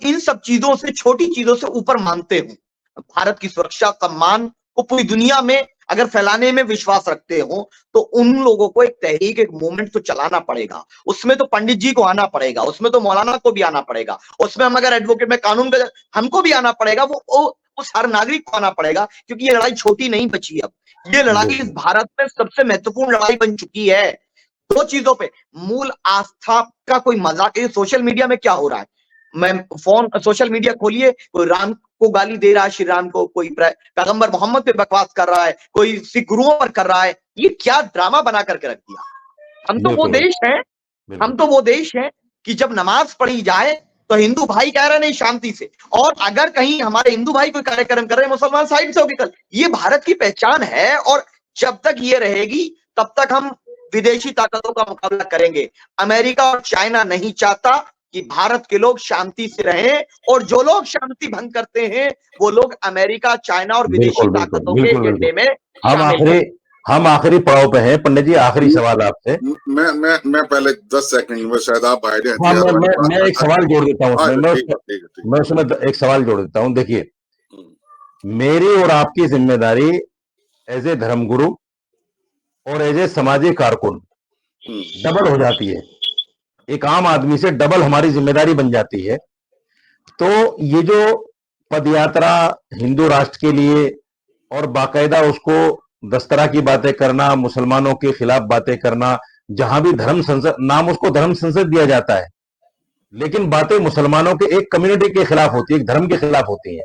इन सब चीजों से, छोटी चीजों से ऊपर मानते हो, भारत की सुरक्षा, सम्मान को पूरी दुनिया में अगर फैलाने में विश्वास रखते हो, तो उन लोगों को एक तहरीक, एक मूवमेंट तो चलाना पड़ेगा। उसमें तो पंडित जी को आना पड़ेगा, उसमें तो मौलाना को भी आना पड़ेगा, उसमें हम अगर एडवोकेट में कानून का, हमको भी आना पड़ेगा, वो उस हर नागरिक को आना पड़ेगा, क्योंकि ये लड़ाई छोटी नहीं बची। अब ये लड़ाई इस भारत में सबसे महत्वपूर्ण लड़ाई बन चुकी है। 2 चीजों पे, मूल आस्था का कोई मजाक, सोशल मीडिया में क्या हो रहा है, सोशल मीडिया खोलिए, कोई राम को गाली दे रहा है, श्री राम को, कोई पैगंबर मोहम्मद पे बकवास कर रहा है, कोई सिख गुरुओं पर कर रहा है। ये क्या ड्रामा बना करके रख दिया। हम तो वो देश हैं कि जब नमाज पढ़ी जाए तो हिंदू भाई कह रहे नहीं, शांति से, और अगर कहीं हमारे हिंदू भाई कोई कार्यक्रम कर रहे हैं, मुसलमान साइड से होकर कल, ये भारत की पहचान है। और जब तक ये रहेगी तब तक हम विदेशी ताकतों का मुकाबला करेंगे। अमेरिका और चाइना नहीं चाहता कि भारत के लोग शांति से रहें, और जो लोग शांति भंग करते हैं वो लोग अमेरिका, चाइना और विदेशी ताकतों के एजेंडे में। हम आखिरी पड़ाव पे हैं पंडित जी, आखिरी सवाल आपसे। मैं पहले 10 सेकंड में शायद आप मैं एक सवाल जोड़ देता हूँ, मैं उसमें एक सवाल जोड़ देता हूँ। देखिए, मेरी और आपकी जिम्मेदारी एज ए धर्मगुरु और एज ए सामाजिक कारकुन डबल हो जाती है, एक आम आदमी से डबल हमारी जिम्मेदारी बन जाती है तो ये जो पदयात्रा हिंदू राष्ट्र के लिए और बाकायदा उसको 10 तरह की बातें करना, मुसलमानों के खिलाफ बातें करना, जहां भी धर्म संसद, नाम उसको धर्म संसद दिया जाता है, लेकिन बातें मुसलमानों के एक कम्युनिटी के खिलाफ होती है, एक धर्म के खिलाफ होती है।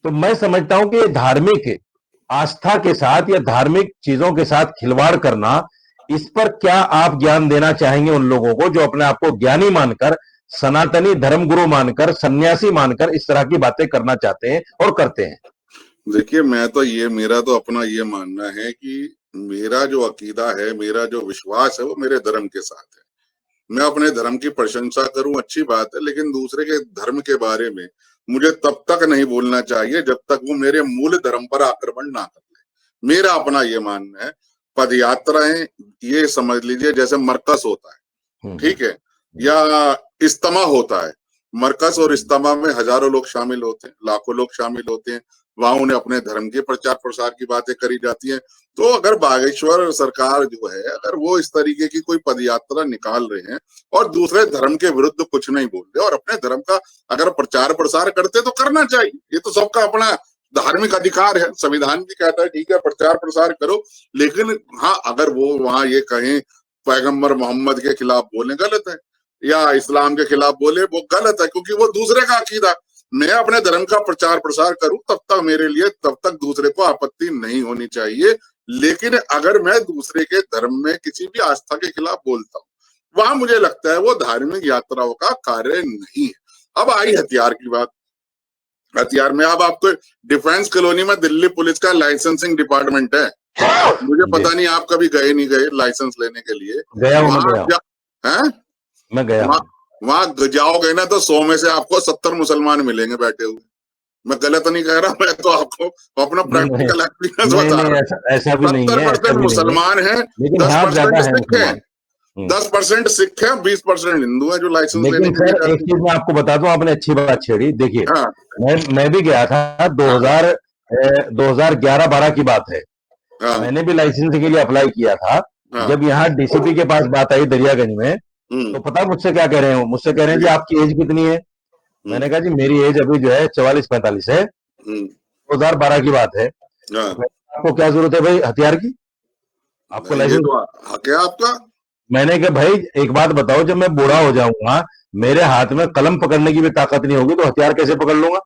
तो मैं समझता हूं कि धार्मिक आस्था के साथ या धार्मिक चीजों के साथ खिलवाड़ करना, इस पर क्या आप ज्ञान देना चाहेंगे उन लोगों को जो अपने आप को ज्ञानी मानकर, सनातनी धर्मगुरु मानकर, सन्यासी मानकर इस तरह की बातें करना चाहते हैं और करते हैं? देखिए, मेरा तो अपना ये मानना है कि मेरा जो अकीदा है, मेरा जो विश्वास है, वो मेरे धर्म के साथ है। मैं अपने धर्म की प्रशंसा करूं, अच्छी बात है, लेकिन दूसरे के धर्म के बारे में मुझे तब तक नहीं बोलना चाहिए जब तक वो मेरे मूल धर्म पर आक्रमण ना कर ले। मेरा अपना ये मानना है। पदयात्राएं, ये समझ लीजिए जैसे मरकस होता है, ठीक है, या इज्तिमा होता है। मरकस और इज्तिमा में हजारों लोग शामिल होते हैं, लाखों लोग शामिल होते हैं, वहां उन्हें अपने धर्म के प्रचार प्रसार की बातें करी जाती हैं। तो अगर बागेश्वर सरकार जो है, अगर वो इस तरीके की कोई पदयात्रा निकाल रहे हैं और दूसरे धर्म के विरुद्ध कुछ नहीं बोल रहे और अपने धर्म का अगर प्रचार प्रसार करते तो करना चाहिए, ये तो सबका अपना धार्मिक अधिकार है। संविधान भी कहता है ठीक है प्रचार प्रसार करो, लेकिन हाँ, अगर वो वहां ये कहें पैगंबर मोहम्मद के खिलाफ बोले, गलत है, या इस्लाम के खिलाफ बोले, वो गलत है, क्योंकि वो दूसरे का अकीदा। मैं अपने धर्म का प्रचार प्रसार करूं तब तक मेरे लिए, तब तक दूसरे को आपत्ति नहीं होनी चाहिए। लेकिन अगर मैं दूसरे के धर्म में किसी भी आस्था के खिलाफ बोलता हूं, वहां मुझे लगता है वो धार्मिक यात्राओं का कार्य नहीं है। अब आई हथियार की बात। हथियार में अब आपको डिफेंस कॉलोनी में दिल्ली पुलिस का लाइसेंसिंग डिपार्टमेंट है। मुझे पता नहीं आप कभी गए नहीं गए लाइसेंस लेने के लिए? गया हूं, मैं गया। वहां जाओगे ना तो 100 में से आपको 70 मुसलमान मिलेंगे बैठे हुए। मैं गलत नहीं कह रहा, मैं तो आपको अपना प्रैक्टिकल एक्सपीरियंस बता रहा हूँ। ऐसा भी नहीं है, 70% मुसलमान है, 10% सिख है, 10% सिख है, 20% हिंदू है जो लाइसेंस लेने के लिए। एक चीज मैं आपको बता दूं, आपने अच्छी बात छेड़ी। देखिए, मैं भी गया था, 2011-12 की बात है। मैंने भी लाइसेंस के लिए अप्लाई किया था। जब यहाँ डीसीपी के पास बात आई दरियागंज में, तो पता मुझसे क्या कह रहे हैं? मुझसे कह रहे हैं जी आपकी एज कितनी है? मैंने कहा जी मेरी एज अभी जो है 44-45 है, 2012 की बात है। आपको क्या जरूरत है भाई हथियार की? आपको लाइसेंस क्या आपका? मैंने कहा भाई एक बात बताओ, जब मैं बूढ़ा हो जाऊंगा, मेरे हाथ में कलम पकड़ने की भी ताकत नहीं होगी, तो हथियार कैसे पकड़ लूंगा?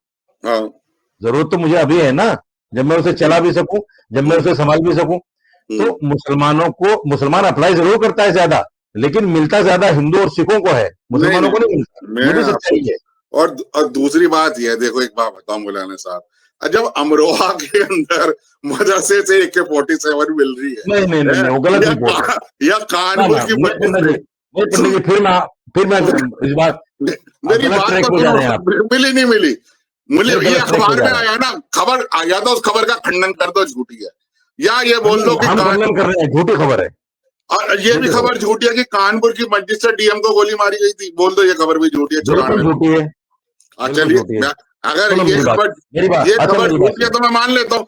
जरूरत तो मुझे अभी है ना, जब मैं उसे चला भी सकूं, जब मैं उसे संभाल भी सकूं। तो मुसलमानों को, मुसलमान अप्लाई जरूर करता है ज्यादा, लेकिन मिलता ज्यादा हिंदू और सिखों को है, मुसलमानों को नहीं मिलता। ये भी सच्चाई है। और दूसरी बात यह, देखो एक बात बताऊं मौलाना साहब, जब अमरोहा के अंदर मदरसे से AK-47 मिल रही है, नहीं, वो गलत रिपोर्ट है। या कानपुर की फिर मैं इस बात, मेरी बात तो मिली नहीं मिली, मुझे ये अखबार में आया ना, खबर आया तो उस खबर का खंडन कर दो झूठी है, या ये बोल दो कि खंडन कर रहे हैं, झूठी खबर है। और ये भी खबर झूठी है कि कानपुर की मस्जिद से डीएम को गोली मारी गई थी, बोल दो ये खबर भी झूठी है। झूठी है। चलिए, अगर ये खबर झूठी है तो मैं मान लेता हूँ।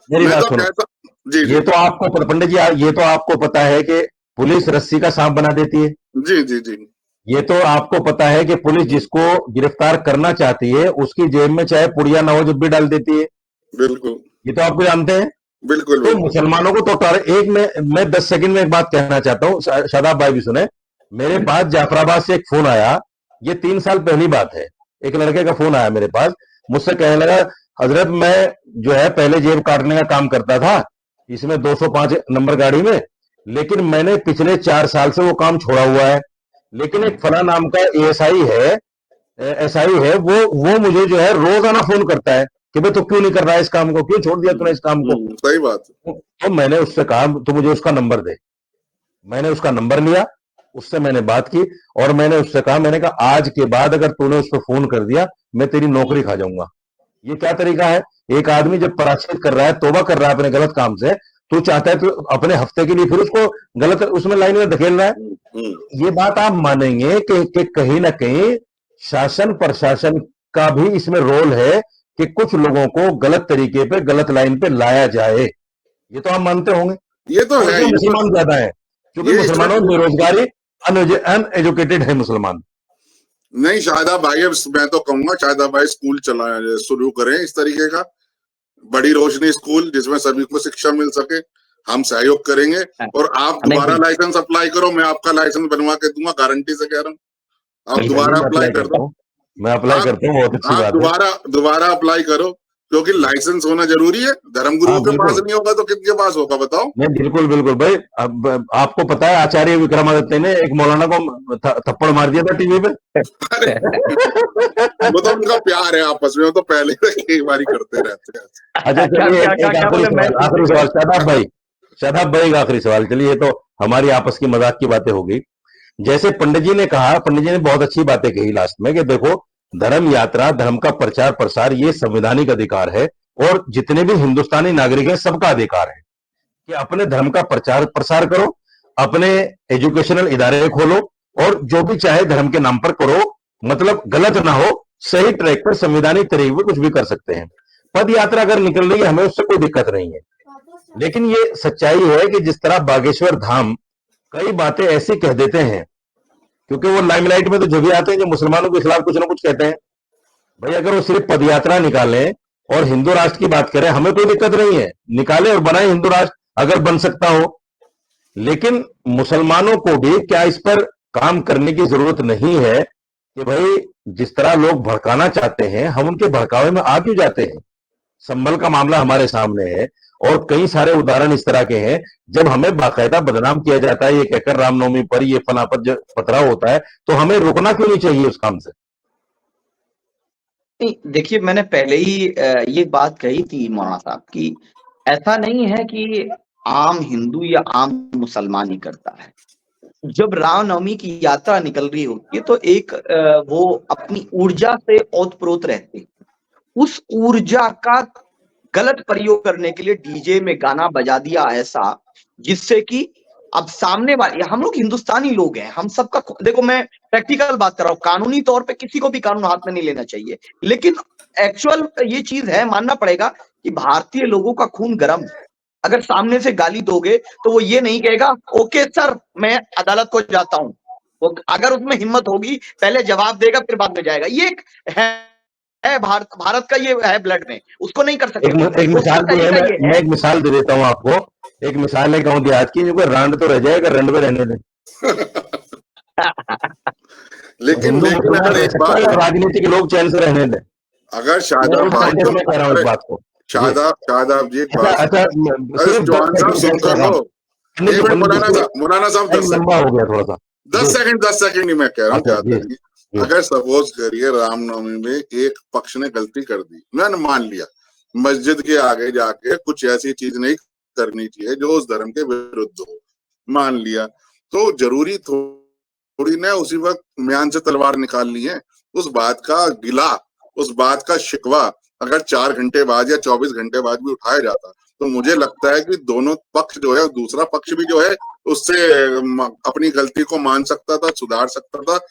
ये तो आपको पंडित जी, ये तो आपको पता है कि पुलिस रस्सी का सांप बना देती है। जी। ये तो आपको पता है कि पुलिस जिसको गिरफ्तार करना चाहती है उसकी जेब में चाहे पुड़िया ना हो जब भी डाल देती है। बिल्कुल, ये तो आपको जानते हैं। बिल्कुल। तो मुसलमानों को तो एक मैं 10 सेकंड में एक बात कहना चाहता हूँ, शादाब भाई भी सुने। मेरे पास जाफराबाद से एक फोन आया, ये 3 साल पहली बात है। एक लड़के का फोन आया मेरे पास, मुझसे कहने लगा हजरत मैं जो है पहले जेब काटने का काम करता था इसमें 205 नंबर गाड़ी में, लेकिन मैंने पिछले 4 साल से वो काम छोड़ा हुआ है। लेकिन एक फला नाम का एएसआई है, वो मुझे जो है रोजाना फोन करता है कि भाई तू क्यों नहीं कर रहा है इस काम को, क्यों छोड़ दिया तूने इस काम को? सही बात। तो मैंने उससे कहा तो मुझे उसका नंबर दे। मैंने उसका नंबर लिया, उससे मैंने बात की और मैंने उससे कहा, मैंने कहा आज के बाद अगर तूने उस पर फोन कर दिया मैं तेरी नौकरी खा जाऊंगा। ये क्या तरीका है? एक आदमी जब पराचित कर रहा है, तौबा कर रहा है अपने गलत काम से, तू चाहता है तो अपने हफ्ते के लिए फिर उसको गलत उसमें लाइन में धकेल रहा है। ये बात आप मानेंगे कि कहीं ना कहीं शासन प्रशासन का भी इसमें रोल है कि कुछ लोगों को गलत तरीके पे, गलत लाइन पे लाया जाए। ये तो आप मानते होंगे। ये तो है, मुसलमान ज्यादा है क्योंकि मुसलमानों में बेरोजगारी, अनएजुकेटेड है मुसलमान। नहीं शादाब भाई, अब मैं तो कहूंगा शादाब भाई स्कूल चला शुरू करें इस तरीके का, बड़ी रोशनी स्कूल, जिसमें सभी को शिक्षा मिल सके। हम सहयोग करेंगे और आप दोबारा लाइसेंस अप्लाई करो, मैं आपका लाइसेंस बनवा के दूंगा, गारंटी से कह रहा हूँ। आप दोबारा अप्लाई कर दो। मैं अप्लाई करता हूँ, बहुत अच्छी बात है। दोबारा अप्लाई करो, क्योंकि लाइसेंस होना जरूरी है। धर्मगुरुओं के पास नहीं होगा तो किसके पास होगा बताओ? नहीं, बिल्कुल बिल्कुल भाई। अब आपको पता है आचार्य विक्रमादित्य ने एक मौलाना को थप्पड़ मार दिया था टीवी पे। अरे वो तो उनका प्यार है आपस में, वो तो पहले एक बार ही करते रहते हैं। अच्छा चलिए, आखिरी सवाल शादाब भाई का आखिरी सवाल। चलिए, ये तो हमारी आपस की मजाक की बातें हो गई। जैसे पंडित जी ने कहा, पंडित जी ने बहुत अच्छी बातें कही लास्ट में कि देखो, धर्म यात्रा, धर्म का प्रचार प्रसार ये संवैधानिक अधिकार है और जितने भी हिंदुस्तानी नागरिक हैं सबका अधिकार है कि अपने धर्म का प्रचार प्रसार करो, अपने एजुकेशनल इदारे खोलो और जो भी चाहे धर्म के नाम पर करो, मतलब गलत ना हो, सही ट्रैक पर संवैधानिक तरीके पर कुछ भी कर सकते हैं। पद यात्रा अगर निकल रही है, हमें उससे कोई दिक्कत नहीं है। लेकिन ये सच्चाई है कि जिस तरह बागेश्वर धाम कई बातें ऐसी कह देते हैं, क्योंकि वो लाइमलाइट में तो जो भी आते हैं जो मुसलमानों के खिलाफ कुछ ना कुछ कहते हैं। भाई अगर वो सिर्फ पदयात्रा निकालें और हिंदू राष्ट्र की बात करें, हमें कोई दिक्कत नहीं है, निकाले और बनाए हिंदू राष्ट्र अगर बन सकता हो। लेकिन मुसलमानों को भी क्या इस पर काम करने की जरूरत नहीं है कि भाई जिस तरह लोग भड़काना चाहते हैं हम उनके भड़कावे में आ क्यों जाते हैं? संभल का मामला हमारे सामने है और कई सारे उदाहरण इस तरह के हैं जब हमें बाकायदा बदनाम किया जाता है ये कहकर रामनवमी पर ये फला पर जब पथराव होता है तो हमें रुकना क्यों नहीं चाहिए उस काम से? नहीं, देखिए मैंने पहले ही ये बात कही थी मौलाना साहब की ऐसा नहीं है कि आम हिंदू या आम मुसलमान ही करता है। जब रामनवमी की यात्रा निकल रही होती है तो एक वो अपनी ऊर्जा से ओतप्रोत रहते हैं। उस ऊर्जा का गलत प्रयोग करने के लिए डीजे में गाना बजा दिया ऐसा जिससे कि अब सामने वाले, हम लोग हिंदुस्तानी लोग हैं, हम सबका, देखो मैं प्रैक्टिकल बात कर रहा हूँ, कानूनी तौर पे किसी को भी कानून हाथ में नहीं लेना चाहिए, लेकिन एक्चुअल ये चीज है, मानना पड़ेगा कि भारतीय लोगों का खून गर्म है। अगर सामने से गाली दोगे तो वो ये नहीं कहेगा ओके सर मैं अदालत को जाता हूं, वो अगर उसमें हिम्मत होगी पहले जवाब देगा फिर बाद में जाएगा। ये एक है भारत का, ये है ब्लड में, उसको नहीं कर सकते। एक मिसाल तो है, मैं एक मिसाल दे देता हूँ आपको। एक मिसाल है गांव देहात की, जो रांड तो रह जाएगा, रंड में रहने दें। लेकिन राजनीति के लोग चैन से रहने दें। अगर शादाब भाई कह रहा हूँ इस बात को, शादाब जी मौलाना साहब 10 सेकंड ही मैं कह रहा हूँ। अगर सपोज करिए रामनवमी में एक पक्ष ने गलती कर दी, मैंने मान लिया मस्जिद के आगे जाके कुछ ऐसी चीज नहीं करनी चाहिए जो उस धर्म के विरुद्ध हो, मान लिया, तो जरूरी थोड़ी ना उसी वक्त म्यान से तलवार निकाल ली है। उस बात का गिला, उस बात का शिकवा अगर 4 घंटे बाद या 24 घंटे बाद भी उठाया जाता तो मुझे लगता है कि दोनों पक्ष जो है, दूसरा पक्ष भी जो है उससे अपनी गलती को मान सकता था, सुधार सकता था। 10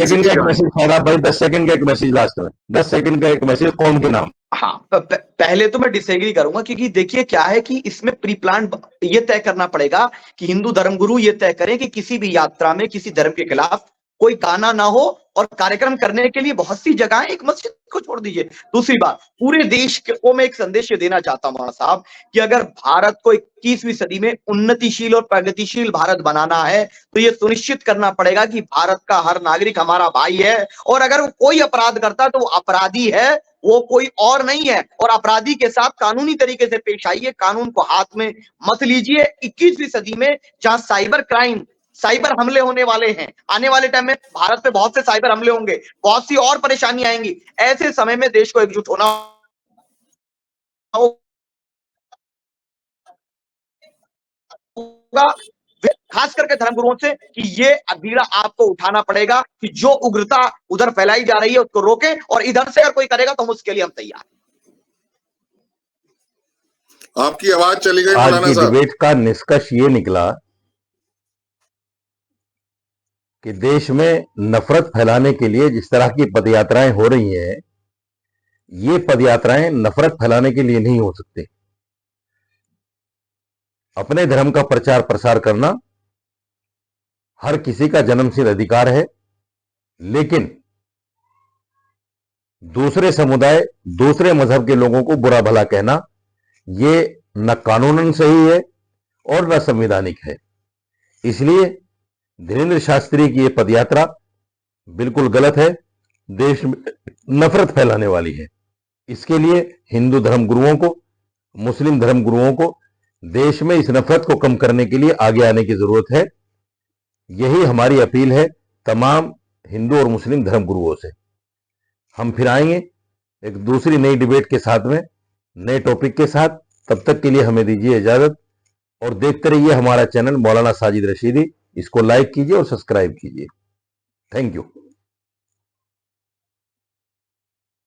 सेकंड का एक मैसेज, भाई 10 सेकंड का एक मैसेज लास्ट में, 10 सेकंड का एक मैसेज कौम के नाम। हाँ, पहले तो मैं डिसएग्री करूंगा क्योंकि देखिए क्या है कि इसमें प्री प्लान ये तय करना पड़ेगा कि हिंदू धर्मगुरु ये तय करें कि किसी भी यात्रा में किसी धर्म के खिलाफ कोई गाना ना हो, और कार्यक्रम करने के लिए बहुत सी जगह, एक मस्जिद को छोड़ दीजिए। दूसरी बात, पूरे देश को मैं एक संदेश देना चाहता हूं मौलाना साहब कि अगर भारत को 21वीं सदी में उन्नतिशील और प्रगतिशील भारत बनाना है तो यह सुनिश्चित करना पड़ेगा कि भारत का हर नागरिक हमारा भाई है, और अगर वो कोई अपराध करता है तो वो अपराधी है, वो कोई और नहीं है, और अपराधी के साथ कानूनी तरीके से पेश आइए, कानून को हाथ में मत लीजिए। 21वीं सदी में जहां साइबर क्राइम, साइबर हमले होने वाले हैं, आने वाले टाइम में भारत पे बहुत से साइबर हमले होंगे, बहुत सी और परेशानी आएंगी, ऐसे समय में देश को एकजुट होना होगा, खास करके धर्मगुरुओं से, कि ये बीड़ा आपको उठाना पड़ेगा कि जो उग्रता उधर फैलाई जा रही है उसको रोके, और इधर से अगर कोई करेगा तो हम उसके लिए हम तैयार। आपकी आवाज चली गई मौलाना साहब। डिबेट का निष्कर्ष ये निकला कि देश में नफरत फैलाने के लिए जिस तरह की पदयात्राएं हो रही हैं, ये पदयात्राएं नफरत फैलाने के लिए नहीं हो सकती। अपने धर्म का प्रचार प्रसार करना हर किसी का जन्मसिद्ध अधिकार है, लेकिन दूसरे समुदाय, दूसरे मजहब के लोगों को बुरा भला कहना ये न कानूनन सही है और न संवैधानिक है। इसलिए धीरेन्द्र शास्त्री की ये पदयात्रा बिल्कुल गलत है, देश में नफरत फैलाने वाली है। इसके लिए हिंदू धर्म गुरुओं को, मुस्लिम धर्म गुरुओं को देश में इस नफरत को कम करने के लिए आगे आने की जरूरत है। यही हमारी अपील है तमाम हिंदू और मुस्लिम धर्म गुरुओं से। हम फिर आएंगे एक दूसरी नई डिबेट के साथ में, नए टॉपिक के साथ। तब तक के लिए हमें दीजिए इजाजत और देखते रहिए हमारा चैनल मौलाना साजिद रशीदी। इसको लाइक कीजिए और सब्सक्राइब कीजिए। Thank you.